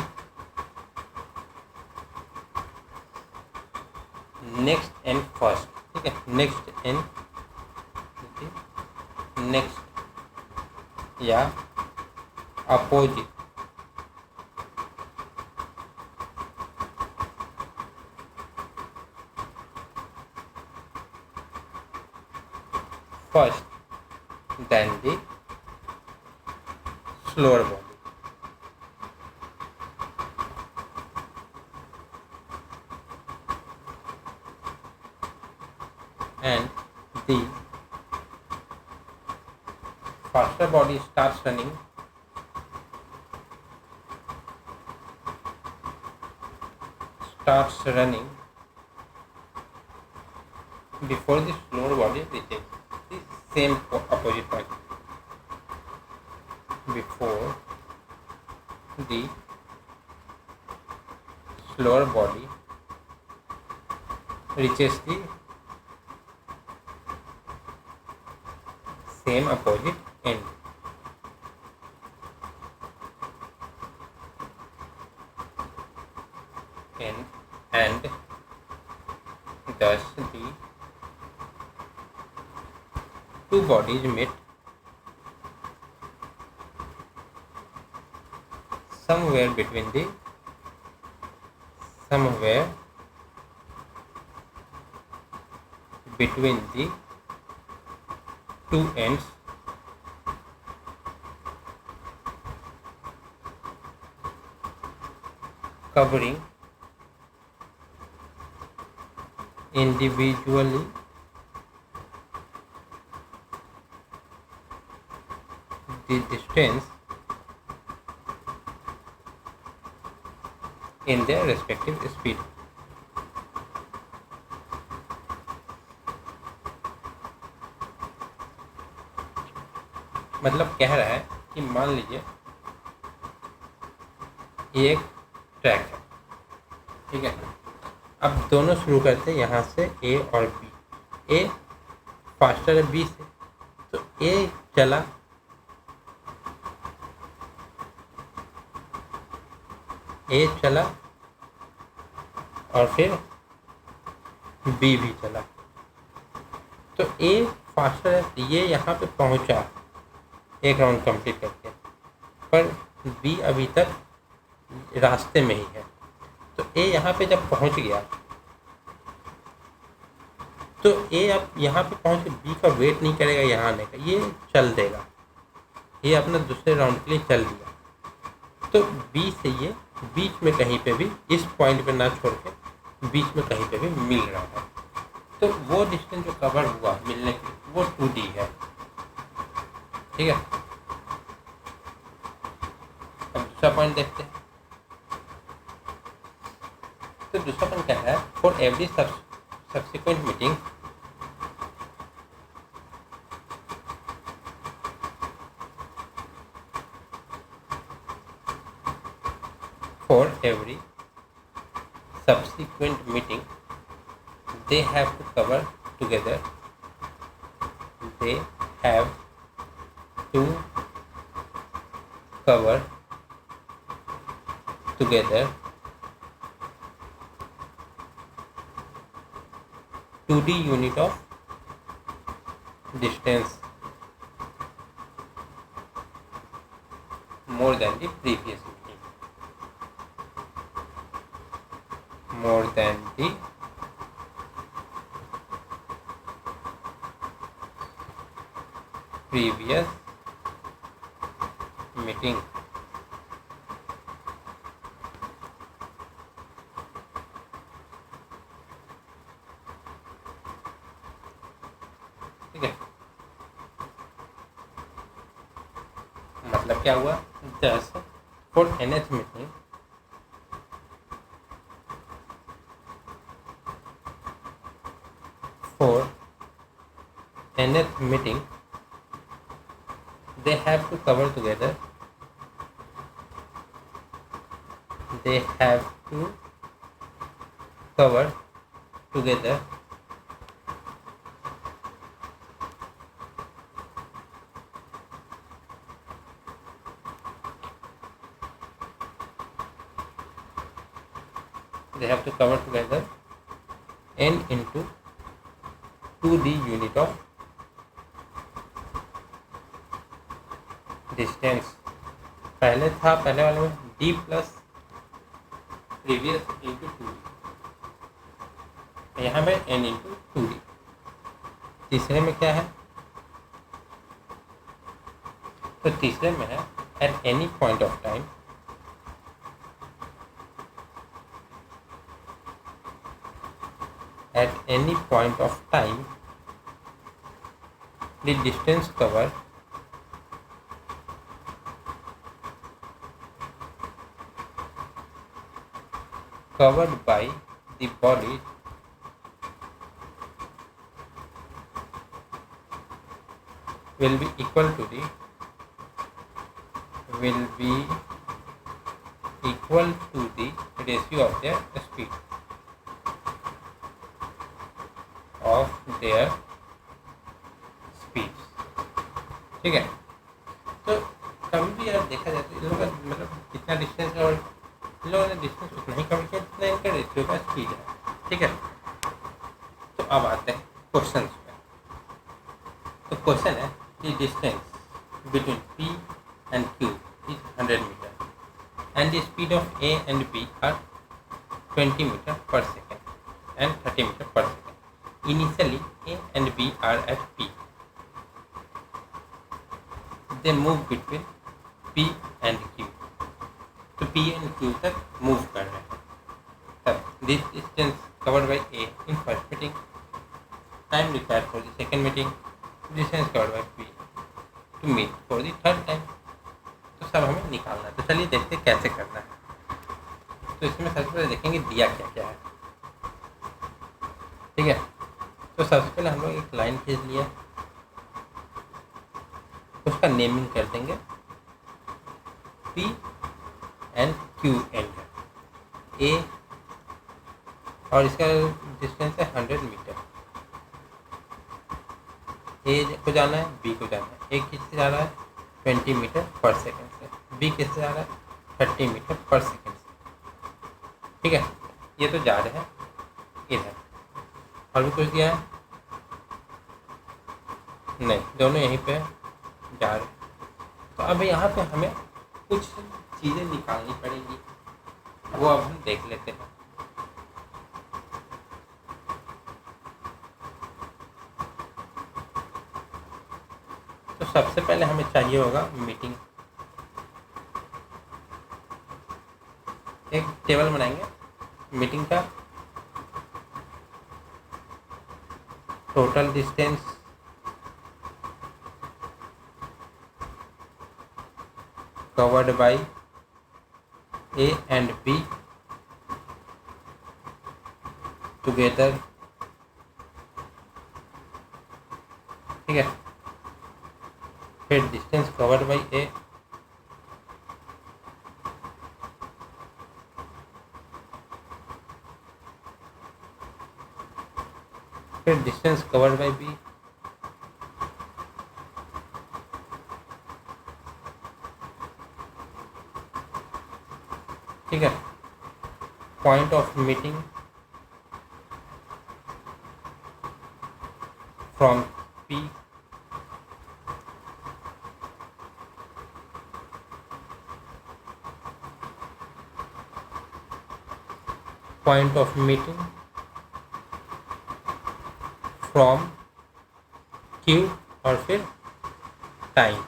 next and first. ठीक है, next and नेक्स्ट या अपोजिट। First then the slower body, and the faster body starts running before the slower body reaches the same opposite point. Before the slower body reaches the same opposite end. And thus the two bodies meet somewhere between the two ends covering individually the distance in their respective speed. मतलब कह रहा है कि मान लीजिए ये एक track है, ठीक है। अब दोनों शुरू करते हैं यहाँ से ए और बी। ए फास्टर है बी से, तो ए चला, और फिर बी भी चला। तो ए फास्टर है, ये यहाँ पे पहुँचा एक राउंड कंप्लीट करके, पर बी अभी तक रास्ते में ही है। तो ए यहाँ पे जब पहुँच गया तो ए अब यहाँ पे पहुँच के बी का वेट नहीं करेगा यहाँ आने का, ये चल देगा, ये अपना दूसरे राउंड के लिए चल दिया। तो बी से ये बीच में कहीं पे भी, इस पॉइंट पे ना छोड़ के बीच में कहीं पे भी मिल रहा है। तो वो डिस्टेंस जो कवर हुआ मिलने के लिए वो 2D है, ठीक है। अब दूसरा पॉइंट देखते हैं। तो दूसरा पॉइंट क्या है, for every subsequent meeting they have to cover together two D unit of distance more than the previous meeting. More than the previous meeting. ठीक है, मतलब क्या हुआ, just for nth meeting they have to cover together they have to cover together n into 2D unit of distance पहले वाले में d plus previous into 2d, यहाँ पे n इंटू 2d। तीसरे में क्या है, तो तीसरे में है at any point of time the distance covered by the body will be equal to the ratio of their speed ठीक है। तो कभी भी अगर देखा जाए तो इन लोगों का मतलब कितना डिस्टेंस है और इन लोगों ने डिस्टेंस उतना ही कवर किया जितना इनका रेशियो का स्पीड है, ठीक है। तो अब आते हैं क्वेश्चन पे। तो क्वेश्चन है कि distance between P and Q is 100 meter and the speed of A and B are 20 meter per second and 30 meter per second. Initially A and B are at P. They move between P and Q. तो P and Q तक move कर रहे हैं। तब this distance covered by A in first meeting, time required for the second meeting, distance covered by P to meet for the third time। तो सब हमें निकालना है। तो चलिए देखते हैं कैसे करना है। तो इसमें सबसे पहले देखेंगे दिया क्या क्या है, ठीक है। तो सबसे पहले हम लोग एक लाइन खींच लिया, उसका नेमिंग कर देंगे P and Q and A और इसका डिस्टेंस है 100 मीटर। A को जाना है, B को जाना है। A किससे जा रहा है 20 मीटर पर सेकेंड से, B किससे जा रहा है 30 मीटर पर सेकेंड से, ठीक है। ये तो जा रहे हैं इधर। और भी कुछ दिया है नहीं, दोनों यहीं पे जा रहे हैं। तो अब यहाँ पे हमें कुछ चीज़ें निकालनी पड़ेगी, वो अब हम देख लेते हैं। तो सबसे पहले हमें चाहिए होगा मीटिंग। एक टेबल बनाएंगे मीटिंग का, total distance covered by A and B together, ठीक है। फिर डिस्टेंस कवर्ड बाई A फिर डिस्टेंस कवर्ड बाई B, ठीक है। Point of meeting from P point of meeting from Q और फिर टाइम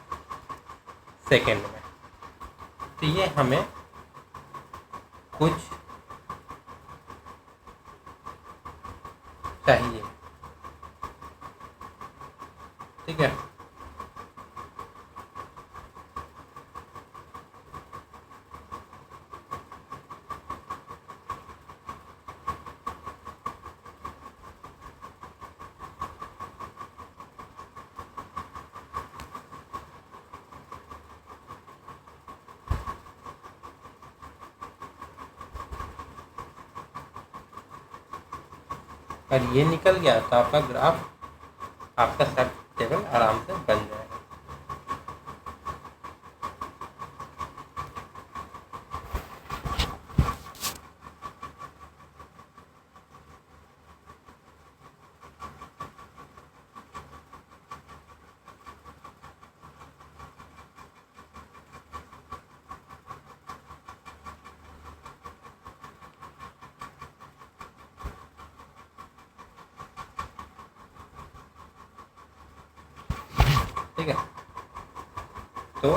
सेकेंड में। तो ये हमें कुछ चाहिए, ठीक है। और ये निकल गया तो आपका ग्राफ, आपका सब टेबल आराम से बन जाएगा। ठीक है। तो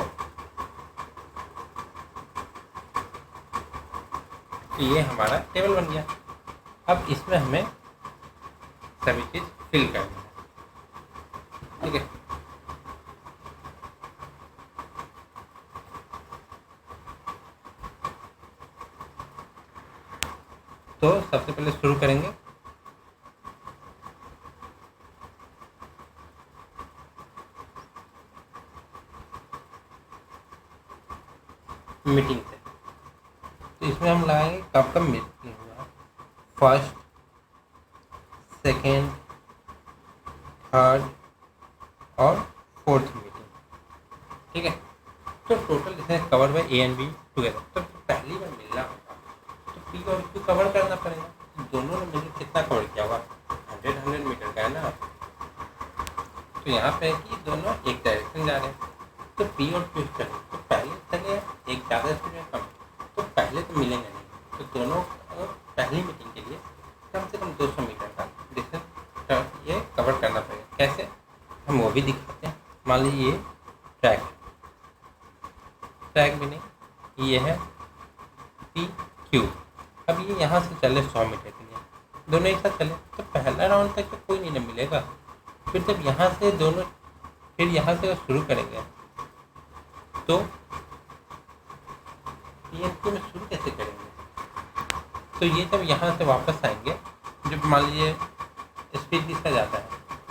ये हमारा टेबल बन गया। अब इसमें हमें सभी चीज़ फिल करनी है, ठीक है। तो सबसे पहले शुरू करेंगे मीटिंग से। तो इसमें हम लगाएंगे कब कब मीटिंग हुआ है, फर्स्ट, सेकेंड, थर्ड और फोर्थ मीटिंग, ठीक है। तो टोटल इसमें cover by A and be together. तो पहली बार मिलना होगा तो पी और क्यू कवर करना पड़ेगा। तो दोनों ने मिलकर कितना कवर किया होगा, 100 मीटर का है ना। तो यहाँ पे है कि दोनों एक डायरेक्शन जा रहे हैं, तो पी और क्यू चले तो पहले चले एक ज़्यादा स्पीड में कम, तो पहले तो मिलेंगे नहीं। तो दोनों पहली मीटिंग के लिए कम से कम 200 मीटर का डिस्टेंस ये कवर करना पड़ेगा। कैसे, हम वो भी दिखाते हैं। मान लीजिए ये ट्रैक भी नहीं, ये है पी क्यू। अब ये यहाँ से चले 100 मीटर के लिए, दोनों एक साथ चले तो पहला राउंड तक तो कोई नहीं ना मिलेगा। फिर जब यहाँ से दोनों फिर यहाँ से शुरू करेंगे तो पी में शुरू कैसे करेंगे। तो ये जब यहाँ से वापस आएंगे, जब मान लीजिए स्पीड किसका जाता है,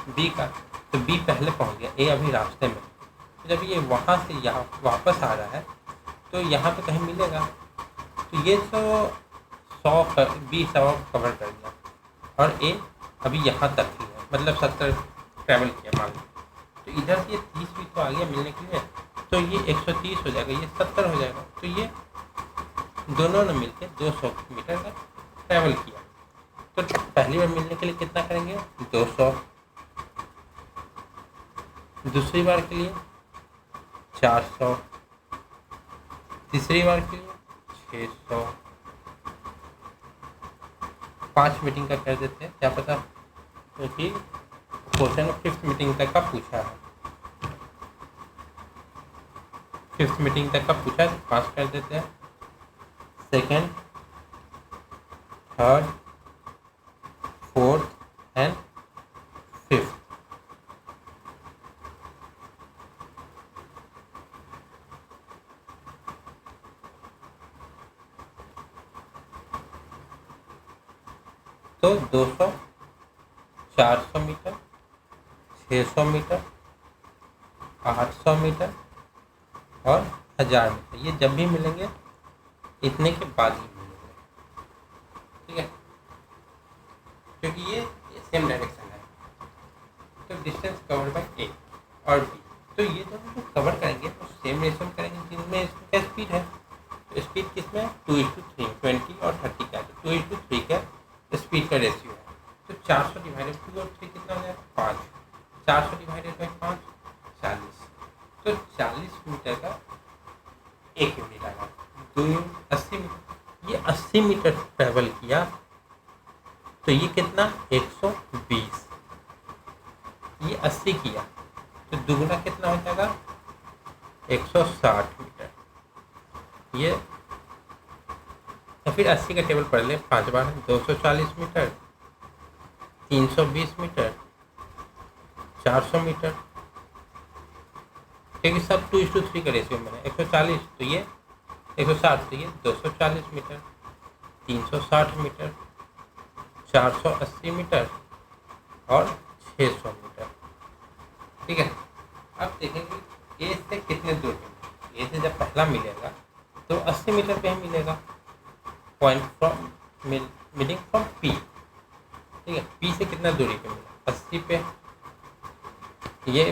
बी का, तो बी पहले पहुँच गया, ए अभी रास्ते में। तो जब ये वहाँ से यहाँ वापस आ रहा है तो यहाँ पे कहीं मिलेगा। तो ये तो 100 कवर कर दिया और ए अभी यहाँ तक ही है, मतलब 70 ट्रैवल किया मान लीजिए। तो इधर से ये 30 भी तो आ गया मिलने के लिए, तो ये 130 हो जाएगा, ये 70 हो जाएगा। तो ये दोनों ने मिलकर 200 मीटर का ट्रैवल किया। तो पहली बार मिलने के लिए कितना करेंगे, 200। दूसरी बार के लिए 400, तीसरी बार के लिए 600। 5 मीटिंग का कर देते हैं, क्या पता, क्योंकि क्वेश्चन 5th मीटिंग तक का पूछा है। 5th मीटिंग तक का पूछा है तो 5 कर देते हैं। Second, third, fourth and fifth. तो 200, 400 मीटर, 600 मीटर, 800 मीटर और 1000 मीटर, ये जब भी मिलेंगे इतने के बाद ही मिलेंगे, ठीक है, क्योंकि ये सेम डायरेक्शन है। तो डिस्टेंस कवर बाय ए और बी, तो ये दोनों जो कवर करेंगे तो सेम रेशो करेंगे, जिनमें इसका स्पीड है। तो स्पीड किसमें 2:3, 20 और 30 का, 2:3 का स्पीड का रेशियो है। तो 400 डिवाइडेड 2 और 3 कितना हो जाएगा, 5। 400 डिवाइडेड बाई 5, 40। तो 40 मीटर का 1 यूनिट आएगा। 2 यूनिट 80 मीटर, ये 80 मीटर ट्रैवल किया। तो ये कितना, 120। ये 80 किया तो दुगुना कितना हो जाएगा, 160 मीटर। ये तो फिर 80 का टेबल पढ़ ले 5 बार, 240 मीटर, 320 मीटर, 400 मीटर, क्योंकि सब 2:3 का रेशियो में है। 140 तो ये 160, तो ये 240 मीटर, 360 मीटर, 480 मीटर और 600 मीटर, ठीक है। अब देखेंगे ए से कितने दूर पे, ए से जब पहला मिलेगा तो 80 मीटर पे ही मिलेगा, point from meeting from P, ठीक है। पी से कितना दूरी पे मिला, 80 पे। ये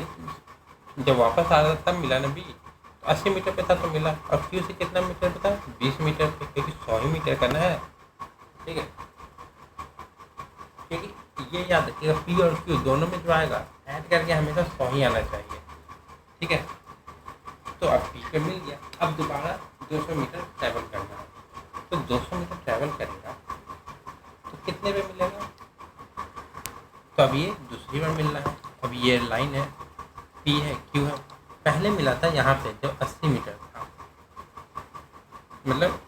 जब वापस आ रहा था मिला ना बी, तो 80 मीटर पे था तो मिला। और क्यू से कितना मीटर पे था, 20 मीटर पे, क्योंकि 100 ही मीटर करना है, ठीक है। क्योंकि ये याद रखिएगा पी और क्यू दोनों में जो आएगा ऐड करके हमेशा 100 ही आना चाहिए, ठीक है। तो अब पी पे मिल गया, अब दोबारा 200 मीटर ट्रैवल करना है। तो 200 मीटर ट्रैवल करेगा तो कितने पे मिलेगा, तो अब ये दूसरी बार मिलना है। अब ये लाइन है, P है, Q है। पहले मिला था यहाँ पे जब 80 मीटर था, मतलब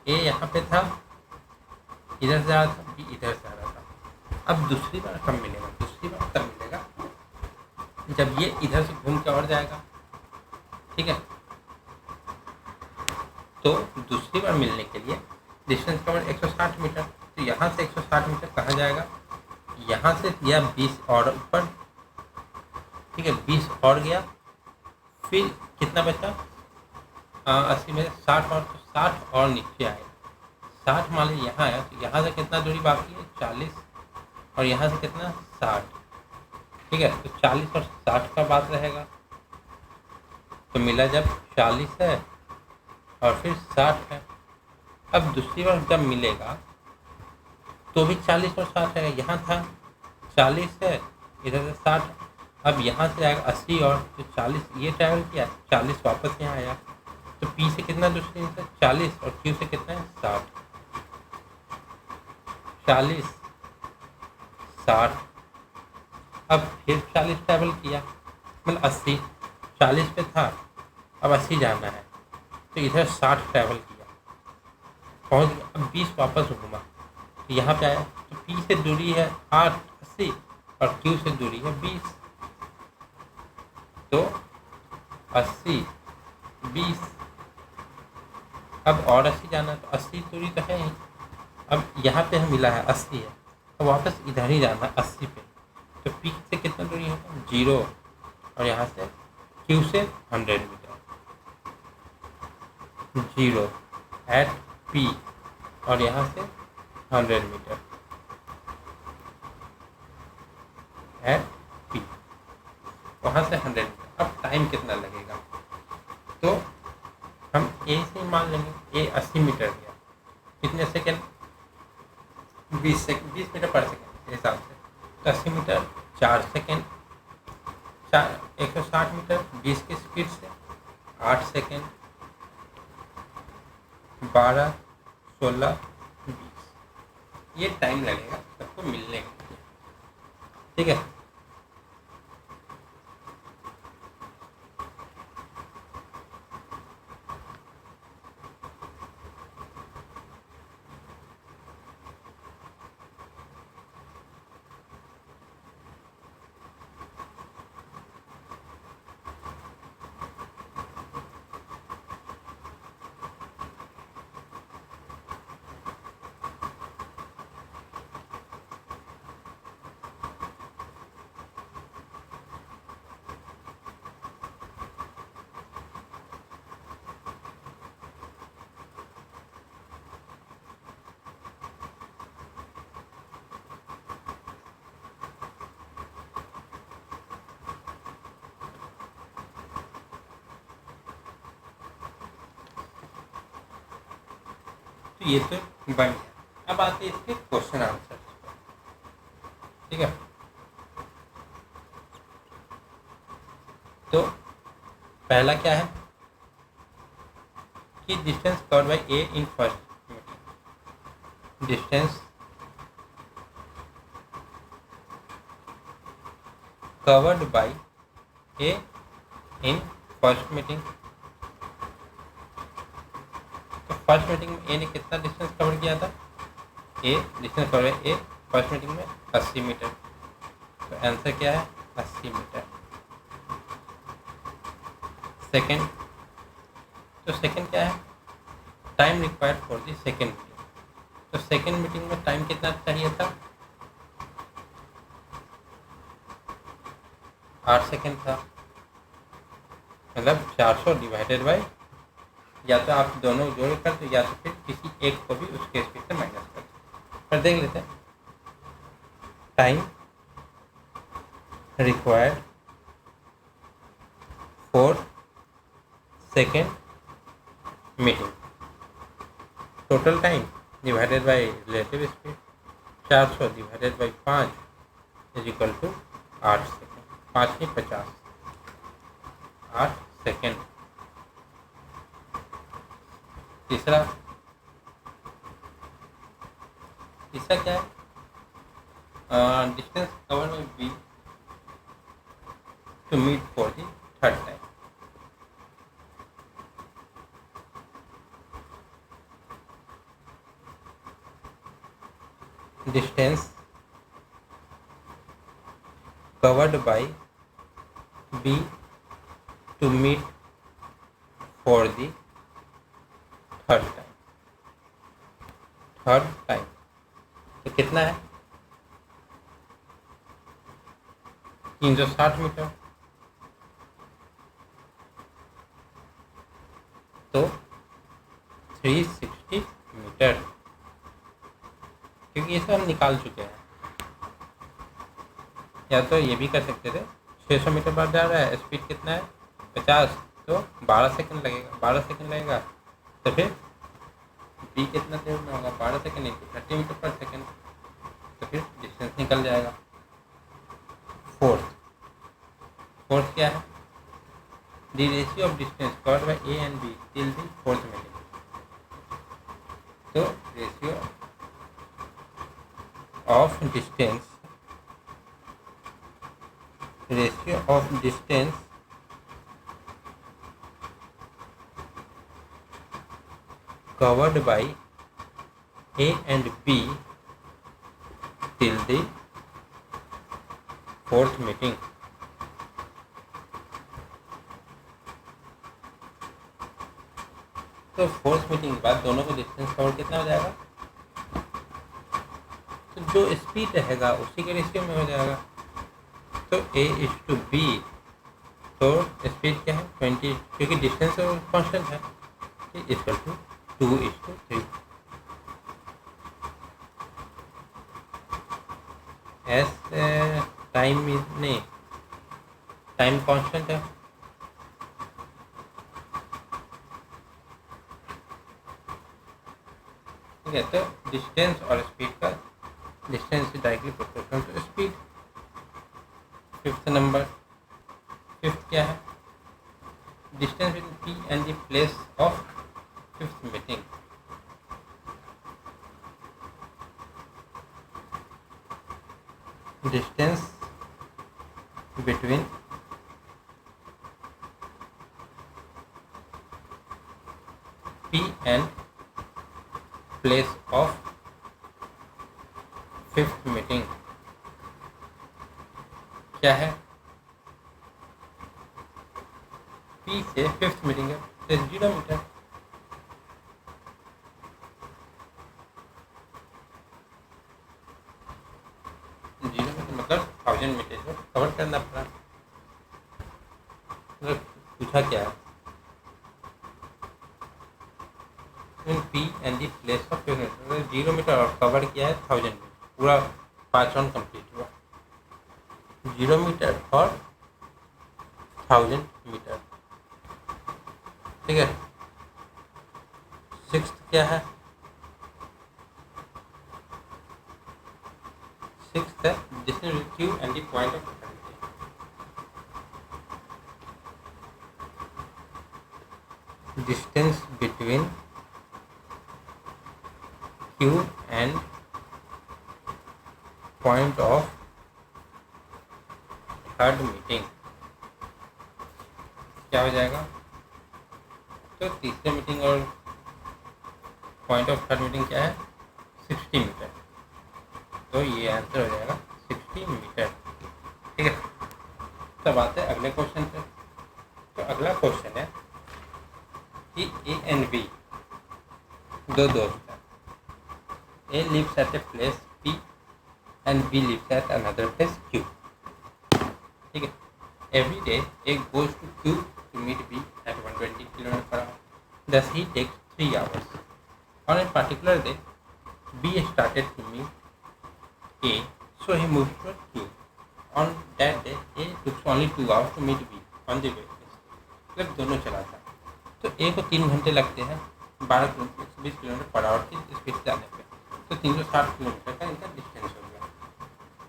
A यहाँ पे था, इधर से आ रहा था, B इधर से आ रहा था। अब दूसरी बार कब मिलेगा? दूसरी बार तब मिलेगा जब ये इधर से घूम के और जाएगा, ठीक है। तो दूसरी बार मिलने के लिए डिस्टेंस कवर 160 मीटर, तो यहाँ से 160 मीटर कहाँ जाएगा? यहाँ से दिया 20 और ऊपर, ठीक है, 20 और गया, फिर कितना बचा? 80 में 60 और, तो 60 और नीचे आएगा। 60 मान लीजिए यहाँ आया, तो यहाँ से कितना दूरी बाकी है? 40, और यहाँ से कितना? 60, ठीक है। तो 40 और 60 का बात रहेगा, तो मिला जब 40 है और फिर 60 है। अब दूसरी बार जब मिलेगा तो भी 40 और 60 है, यहाँ था 40 है, इधर से 60, अब यहाँ से आएगा 80 और, तो 40 ये ट्रैवल किया, 40 वापस यहाँ आया, तो P से कितना दूसरी से? 40, और Q से कितना है? 60, 40 60, अब फिर 40 ट्रैवल किया, मतलब 80, 40 पे था, अब 80 जाना है, तो इधर 60 ट्रैवल किया, पहुँच गया, अब 20 वापस घूमा, तो यहाँ पे आया, तो P से दूरी है 8 80 और Q से दूरी है 20, तो 80 20, अब और 80 जाना है, तो 80 दूरी तो है ही, अब यहाँ पे हम मिला है 80 है, अब वापस इधर ही जाना है 80 पे, तो P से कितना दूरी होगा? 0, और यहाँ से Q से 100 मीटर, 0 एट P, और यहाँ से 100 मीटर एट P, वहाँ से 100 मीटर। अब टाइम कितना लगेगा? तो हम A से मान लेंगे, A 80 मीटर गया, कितने सेकेंड? 20 मीटर पर सेकेंड के हिसाब से, तो 80 मीटर 4 सेकेंड, 160 मीटर 20 की स्पीड से 8 सेकेंड, 12 16 20, ये टाइम लगेगा सबको मिलने के लिए, ठीक है। तो ये तो बन गया। अब आते हैं इसके क्वेश्चन आंसर, ठीक है। तो पहला क्या है कि distance covered by A in first meeting, distance covered by A in first meeting. तो फर्स्ट मीटिंग में ए ने कितना डिस्टेंस कवर किया था? ए डिस्टेंस कवर है ए फर्स्ट मीटिंग में 80 मीटर, तो आंसर क्या है? 80 मीटर। सेकेंड, तो सेकेंड क्या है? Time required for the second meeting, तो सेकेंड मीटिंग में टाइम कितना चाहिए था? 8 सेकेंड था, मतलब 400 डिवाइडेड बाई, या तो आप दोनों जोड़ कर दो या तो फिर किसी एक को भी उसके स्पीड से माइनस कर दो। पर देख लेते हैं, time required for second meeting, total time divided by relative speed, 400 divided by 5 is equal to 8 second, 5 नहीं 50, 8 सेकेंड। तीसरा क्या है? Distance cover by B to meet for the third time. Distance covered by B to meet for the third time. तो कितना है? 360 metre. तो 360 metre, क्योंकि इसे हम निकाल चुके हैं। या तो ये भी कर सकते थे, 600 मीटर पर जा रहा है, स्पीड कितना है 50, तो 12 सेकंड लगेगा। 12 सेकंड लगेगा तो फिर बी कितना देर में होगा? 12 सेकंड नहीं, 30 मीटर पर सेकंड, तो फिर डिस्टेंस निकल जाएगा। फोर्थ क्या है? The ratio of distance covered by A and B till the fourth meeting. तो ratio of distance covered by A and B till the fourth meeting. तो फोर्थ मीटिंग के बाद दोनों को डिस्टेंस कवर कितना हो जाएगा? तो जो स्पीड रहेगा उसी के रेशियो में हो जाएगा। तो A/B, तो स्पीड क्या है 20, क्योंकि डिस्टेंस कांस्टेंट है, इक्वल टू 2:3। एस टाइम नहीं, टाइम कांस्टेंट है, ठीक है। तो डिस्टेंस और स्पीड का distance directly proportional to speed. Fifth क्या है? Distance between P and the place of fifth meeting. Distance between P and place of fifth meeting क्या है? पी से फिफ्थ मीटिंग है तो 0 मीटर। मतलब 1000 मीटर को कवर करना पड़ा। तो पूछा क्या है? P and the place of 0 metre और कवर किया है 1000 मीटर, पूरा 5 राउंड कंप्लीट हुआ। 0 मीटर और 1000 मीटर, ठीक है। सिक्स्थ क्या है? सिक्स्थ है distance Q and the point of distance between Q and point of third meeting क्या हो जाएगा? तो तीसरे मीटिंग और पॉइंट ऑफ थर्ड मीटिंग क्या है? 60 मीटर। तो ये आंसर हो जाएगा 60 मीटर, ठीक है। तब आते हैं अगले क्वेश्चन पे। तो अगला क्वेश्चन है कि ए एंड बी दो दोस्त हैं। A lives at a place P and B lives at another place Q, ठीक है। Every day A goes to Q to meet B at 120 km/h. Thus he takes 3 hours. On a particular day, B started to meet A, so he moved to Q. On that day, A took only 2 hours to meet B on the way. मतलब दोनों चला था, तो A को 3 घंटे लगते हैं 120 km/h की स्पीड से जाने पे, तो 360 किलोमीटर का इनका डिस्टेंस हो गया,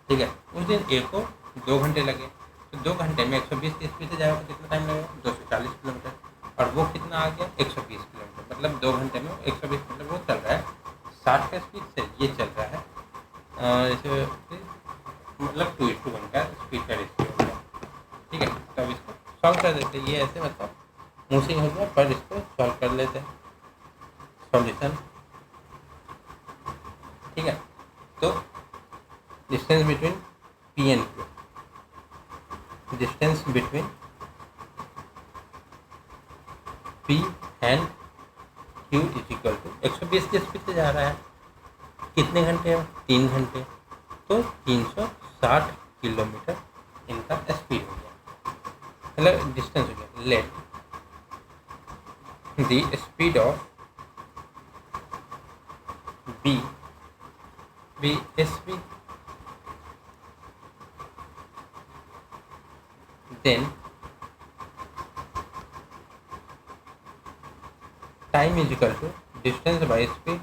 ठीक है। उस दिन A को 2 घंटे लगे, तो 2 घंटे में 120 की स्पीड से जाएगा तो कितना टाइम लगेगा? 240 किलोमीटर। और वो कितना आ गया? 120 किलोमीटर। मतलब 2 घंटे में 120 किलोमीटर वो चल रहा है 60 का स्पीड से, ये चल रहा है इसे मतलब 2:1 का स्पीड का रेशियो हो गया, ठीक है। तो अब इसको सॉल्व कर देते हैं। ये ऐसे मतलब मुँह से हो गया, पर इसको सॉल्व कर लेते हैं। सॉल्यूशन ठीक है। तो distance between P and Q, distance between P and Q is equal to 120 की स्पीड से जा रहा है। कितने घंटे में? 3 घंटे। तो 360 किलोमीटर इनका स्पीड हो गया, मतलब डिस्टेंस हो गया। Let the speed of B B S B, then time is equal to distance by speed.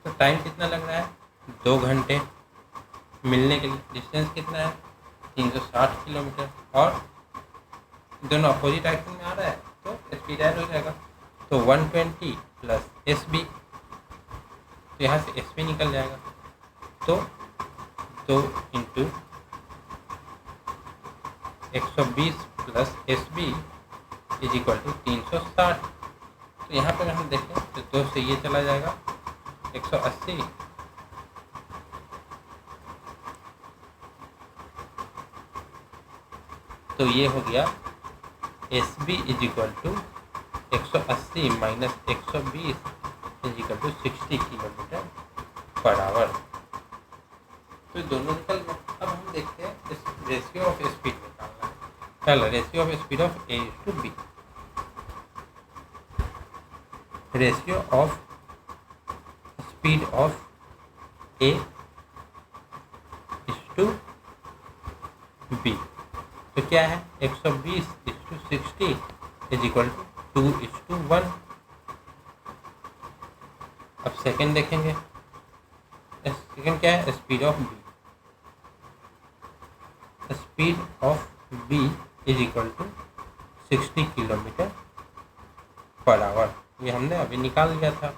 तो टाइम कितना लग रहा है? 2 घंटे मिलने के लिए। डिस्टेंस कितना है? 360 किलोमीटर, और दोनों अपोजिट डायरेक्शन में आ रहा है तो स्पीड ऐड हो जाएगा। तो 120 प्लस एस बी, तो यहाँ से एस बी निकल जाएगा। तो 2 into 120 plus S B is equal to 360। तो यहाँ पर हम देखें तो 2 से ये चला जाएगा 180, तो ये हो गया S B is equal to 180 minus 120 is equal to 60 kilometre per hour. तो दोनों निकल गए। अब हम देखते हैं इस रेशियो ऑफ स्पीड निकालना है। पहला ratio of speed of A to B, ratio of speed of A is to B. तो क्या है? 120 is to 60 is equal to 2 is to 1। अब सेकंड देखेंगे। सेकंड क्या है? Speed of B, speed of B is equal to 60 kilometre per hour. ये हमने अभी निकाल लिया था,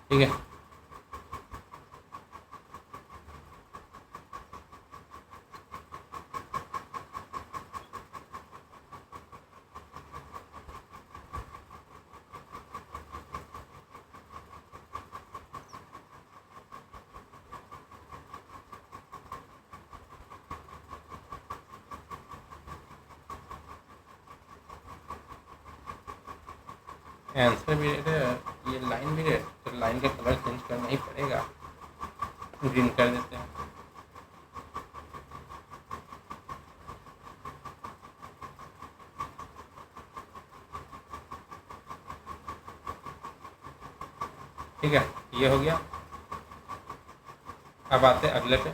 ठीक है। आंसर भी रेड है, ये लाइन भी रेड, तो लाइन का कलर चेंज करना ही पड़ेगा। ग्रीन कर देते हैं। ठीक है, ये हो गया। अब आते हैं अगले पे।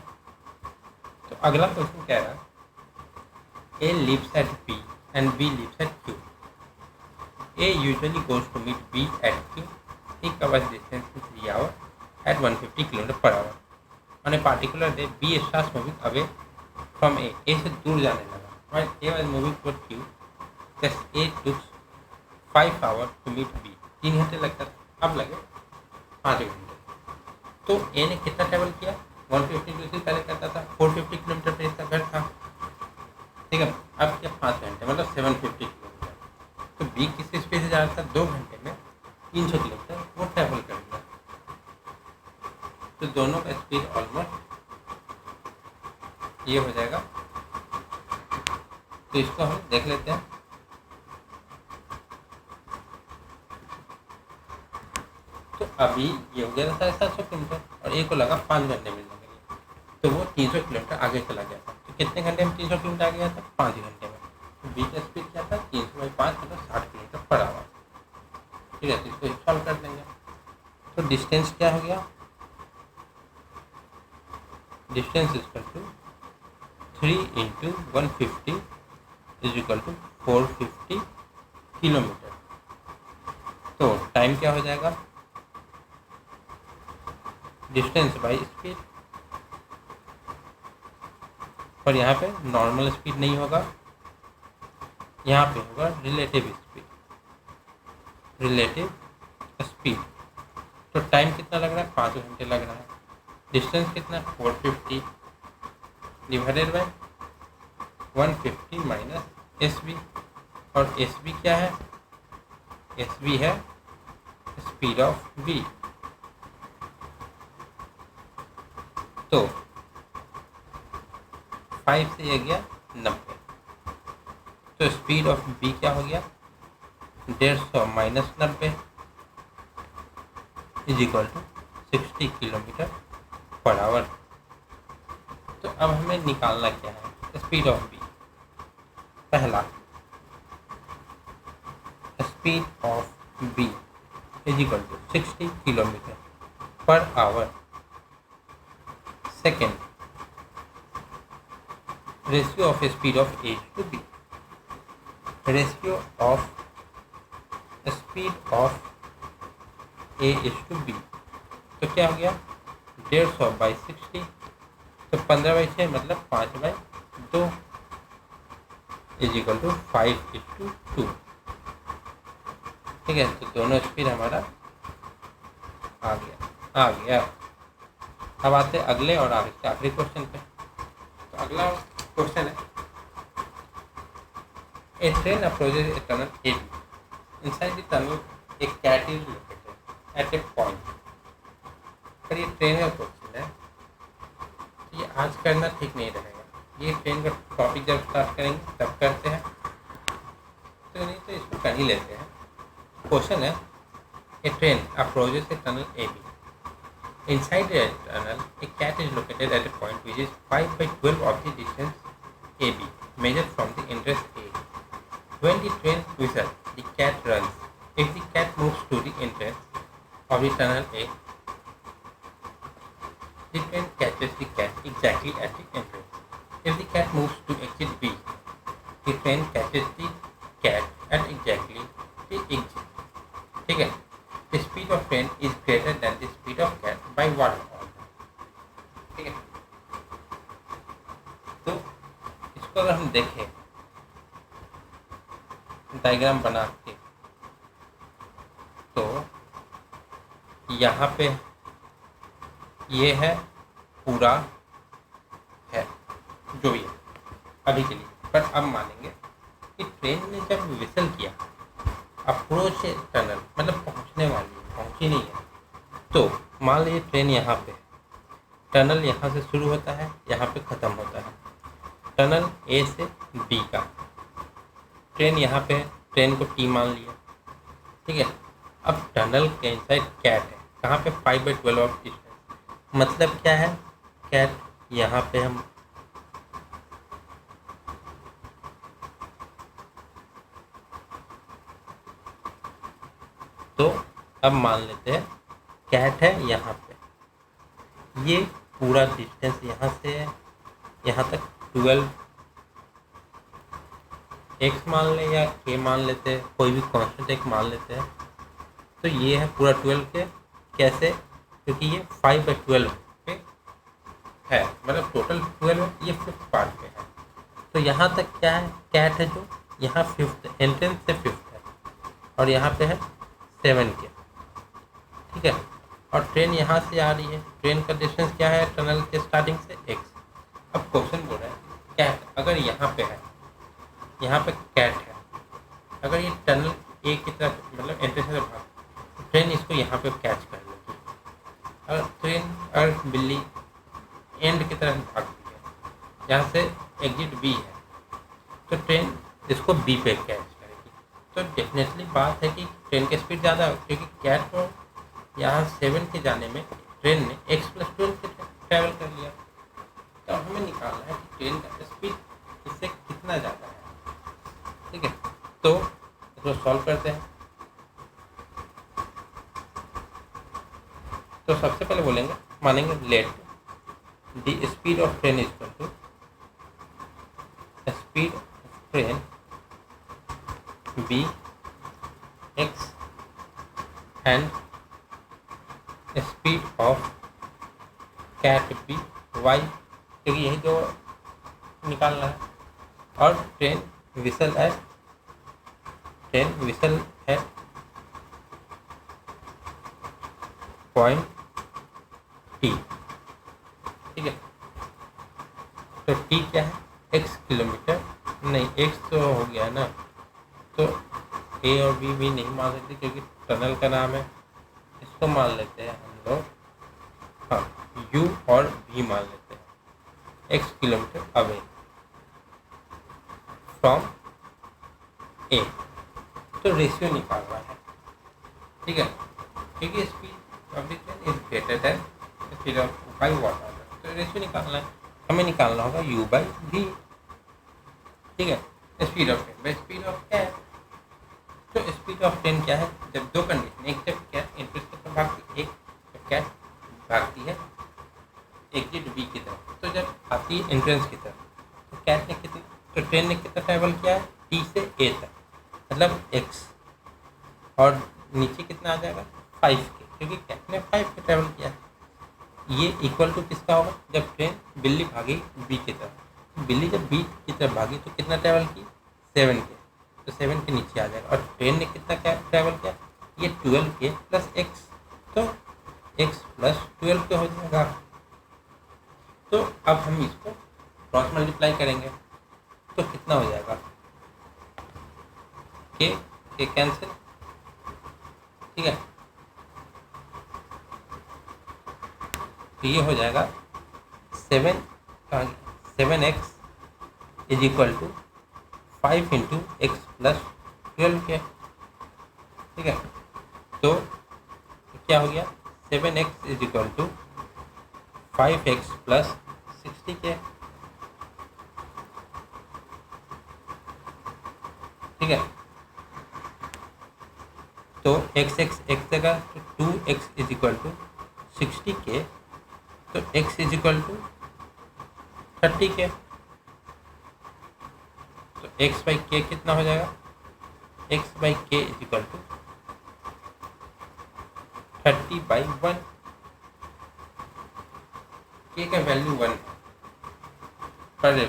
तो अगला क्वेश्चन कह रहा है A lives at B and B lives at Q. A usually goes to meet B at Q. He covers distance in 3 hours at 150 km per hour. On a particular day, B starts moving away from A. A से दूर जाने लगा. While A was moving toward Q, thus A took 5 hours to meet B. 3 घंटे लगता था, अब लगे 5 घंटे। तो A ने कितना ट्रेवल किया? 150 किलोमीटर पहले करता था, 450 किलोमीटर पर इसका घर था, ठीक है। अब क्या 5 घंटे मतलब 750 किलोमीटर। तो बी किस स्पीड से जा रहा था? 2 घंटे में 300 किलोमीटर वो ट्रैवल करेगा। तो दोनों का स्पीड ऑलमोस्ट ये हो जाएगा। तो इसको हम देख लेते हैं। तो अभी ये हो गया था 700 किलोमीटर और ए को लगा 5 घंटे मिलने के लिए, तो वो 300 किलोमीटर आगे चला गया था। तो कितने घंटे में 300 किलोमीटर आगे गया था? 5 घंटे में। तो बी का स्पीड क्या था? 300/5 मतलब 60 किलोमीटर पर आवर, ठीक है। तो इसको सॉल्व कर देंगे। तो डिस्टेंस क्या हो गया? Distance is equal to 3 into 150 is equal to 450 kilometre. तो टाइम क्या हो जाएगा? डिस्टेंस बाई स्पीड, पर यहाँ पे नॉर्मल स्पीड नहीं होगा, यहाँ पे होगा रिलेटिव स्पीड, रिलेटिव स्पीड। तो टाइम कितना लग रहा है, 5 घंटे लग रहा है। डिस्टेंस कितना, 450 divided by 150 minus S V. और एस वी क्या है, एस वी है स्पीड ऑफ बी। तो 5 से ये गया 90, तो स्पीड ऑफ बी क्या हो गया, 150 minus 90 is equal to 60 kilometre per hour. तो अब हमें निकालना क्या है, स्पीड ऑफ बी। पहला, speed of B is equal to 60 kilometre per hour. Second, ratio of speed of A to B. Ratio of speed of A is to B, तो क्या हो गया, 150 बाई 60, तो 15 बाई 6 मतलब 5/2 इज इक्वल टू 5:2। ठीक है, तो दोनों स्पीड हमारा आ गया। अब आते हैं अगले और आखिरी क्वेश्चन पे। तो अगला क्वेश्चन है, a train approaches a tunnel A B, inside the tunnel a cat is located at a point. पर ये ट्रेन का क्वेश्चन है, तो ये आज करना ठीक नहीं रहेगा। ये ट्रेन का टॉपिक जब स्टार्ट करेंगे तब करते हैं, तो नहीं तो इसको कर ही लेते हैं। क्वेश्चन है, a train approaches a tunnel A B, inside the tunnel a cat is located at a point which is 5/12 of the distance AB measured from the entrance A. When the train whistles, the cat runs. If the cat moves to the entrance of the tunnel A, the train catches the cat exactly at the entrance. If the cat moves to exit B, the train catches the cat at exactly the exit. ठीक है, the speed of train is greater than the speed of cat by what? ठीक है, तो इसको अगर हम देखें diagram बना के, तो यहाँ पे ये है पूरा है जो भी है अभी के लिए। पर अब मानेंगे कि ट्रेन ने जब विसल किया, अप्रोच टनल मतलब पहुंचने वाली है, पहुंची नहीं है, तो मान लीजिए ट्रेन यहाँ पे, टनल यहाँ से शुरू होता है, यहाँ पे ख़त्म होता है, टनल ए से बी का। ट्रेन यहाँ पे, ट्रेन को टी मान लिया, ठीक है। अब टनल के इनसाइड कैट है, कहाँ पे, 5/12 ऑफ डिस्टेंस। मतलब क्या है, कैट यहाँ पे हम तो अब मान लेते हैं कैट है यहाँ पे, ये पूरा डिस्टेंस यहाँ से यहाँ तक 12 x मान ले या k मान लेते हैं, कोई भी कांस्टेंट एक मान लेते हैं। तो ये है पूरा 12 के, कैसे, क्योंकि ये 5/12 पे है, मतलब टोटल 12 है, ये 5th पार्ट पे है। तो यहाँ तक क्या है, कैट है जो यहाँ 5th एंट्रेंस से 5th है, और यहाँ पे है 7 के, ठीक है। और ट्रेन यहाँ से आ रही है, ट्रेन का डिस्टेंस क्या है टनल के स्टार्टिंग से x। अब क्वेश्चन बोल रहा है कैट अगर यहाँ पे है, यहाँ पे कैट है, अगर ये टनल ए की तरफ मतलब एंट्रेंस से भाग, ट्रेन इसको यहाँ पे कैच कर लेगी। अगर ट्रेन अगर बिल्ली एंड की तरफ भागती है, यहाँ से एग्जिट बी है, तो ट्रेन इसको बी पे कैच करेगी। तो डेफिनेटली बात है कि ट्रेन की स्पीड ज़्यादा है, क्योंकि कैट को यहाँ 7 के जाने में ट्रेन ने x+12 से ट्रैवल कर लिया। तो हमें निकालना है कि ट्रेन का स्पीड इससे कितना ज़्यादा है, ठीक है। तो इसको सॉल्व करते हैं। तो सबसे पहले बोलेंगे, मानेंगे let the speed of train is equal to speed of train B x and speed of cat B Y, क्योंकि यही जो निकालना है। और ट्रेन विसल है 4 पॉइंट टी, ठीक है। तो टी क्या है, x किलोमीटर, नहीं x तो हो गया ना, तो ए और बी नहीं मान सकते क्योंकि टनल का नाम है, इसको मान लेते हैं हम लोग, हाँ u और v मान लेते हैं, x किलोमीटर अवे फ्रॉम ए। तो रेशियो निकालना है, ठीक है, क्योंकि speed of the train is greater than speed of by water, तो रेशियो निकालना है, हमें निकालना होगा u बाई वी, ठीक है। Speed of train by speed of क्या है, तो स्पीड ऑफ ट्रेन क्या है, जब दो कंडीशन, एक जब कैट इनपुट की तरफ भागती, एक जब कैट भागती है एग्जिट बी की तरफ, तो जब आती है एंट्रेंस की तरफ, तो कैट ने कितना, तो ट्रेन ने कितना ट्रैवल किया है टी से ए तक, मतलब x, और नीचे कितना आ जाएगा 5 के, क्योंकि कैट ने 5 के ट्रैवल किया है। ये इक्वल टू किसका होगा, जब ट्रेन बिल्ली भागी बी की तरफ, बिल्ली जब बी की तरफ भागी तो कितना ट्रैवल की 7 के, तो 7 के नीचे आ जाएगा, और ट्रेन ने कितना ट्रैवल किया, ये 12 के प्लस x, तो x प्लस 12 के हो जाएगा। तो अब हम इसको क्रॉस मल्टीप्लाई करेंगे तो कितना हो जाएगा, के कैंसिल, ठीक है, तो ये हो जाएगा 7x is equal to 5 into X plus 12 के, ठीक है। तो क्या हो गया, 7x is equal to 5x plus 60 के, ठीक है। तो x जगह तो 2x इज इक्वल टू 60 के, तो x इज इक्वल टू 30 के, तो x बाई के कितना हो जाएगा, x बाई के इज इक्वल टू 30/1, के का वैल्यू 1 पर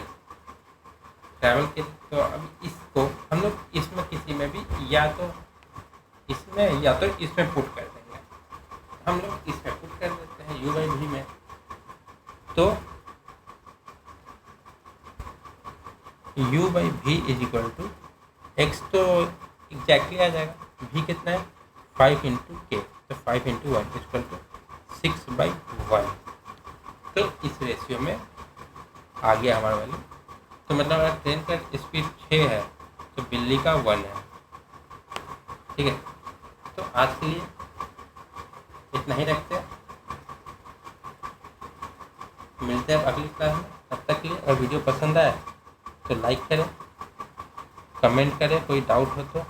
ट्रैवल के। तो अब इसको हम लोग इसमें किसी में भी या तो इसमें या तो इसमें पुट कर देंगे, हम लोग इसमें पुट कर देते हैं u बाई वी में, तो u by V is equal to X, तो एग्जैक्टली आ जाएगा, v कितना है 5 इंटू के, तो 5 इंटू 1 इज इक्वल टू 6/1, तो इस रेशियो में आ गया हमारा वैल्यू। तो मतलब अगर ट्रेन का स्पीड 6 है तो बिल्ली का 1 है, ठीक है। तो आज के लिए इतना ही रखते हैं, मिलते हैं अगली क्लास में, तब तक के लिए। और वीडियो पसंद आए तो लाइक करें, कमेंट करें कोई डाउट हो तो,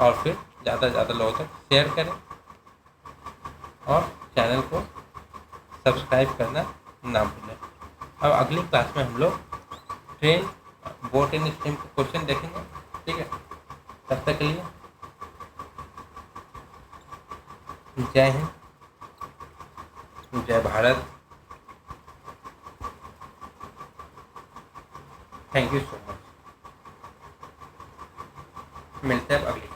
और फिर ज़्यादा से ज़्यादा लोगों तक शेयर करें, और चैनल को सब्सक्राइब करना ना भूलें। अब अगली क्लास में हम लोग ट्रेन, बोट एंड स्टीम के क्वेश्चन देखेंगे, ठीक है। तब तक के लिए जय हिंद, जय Bharat, thank you so much. मिलते हैं अब अगली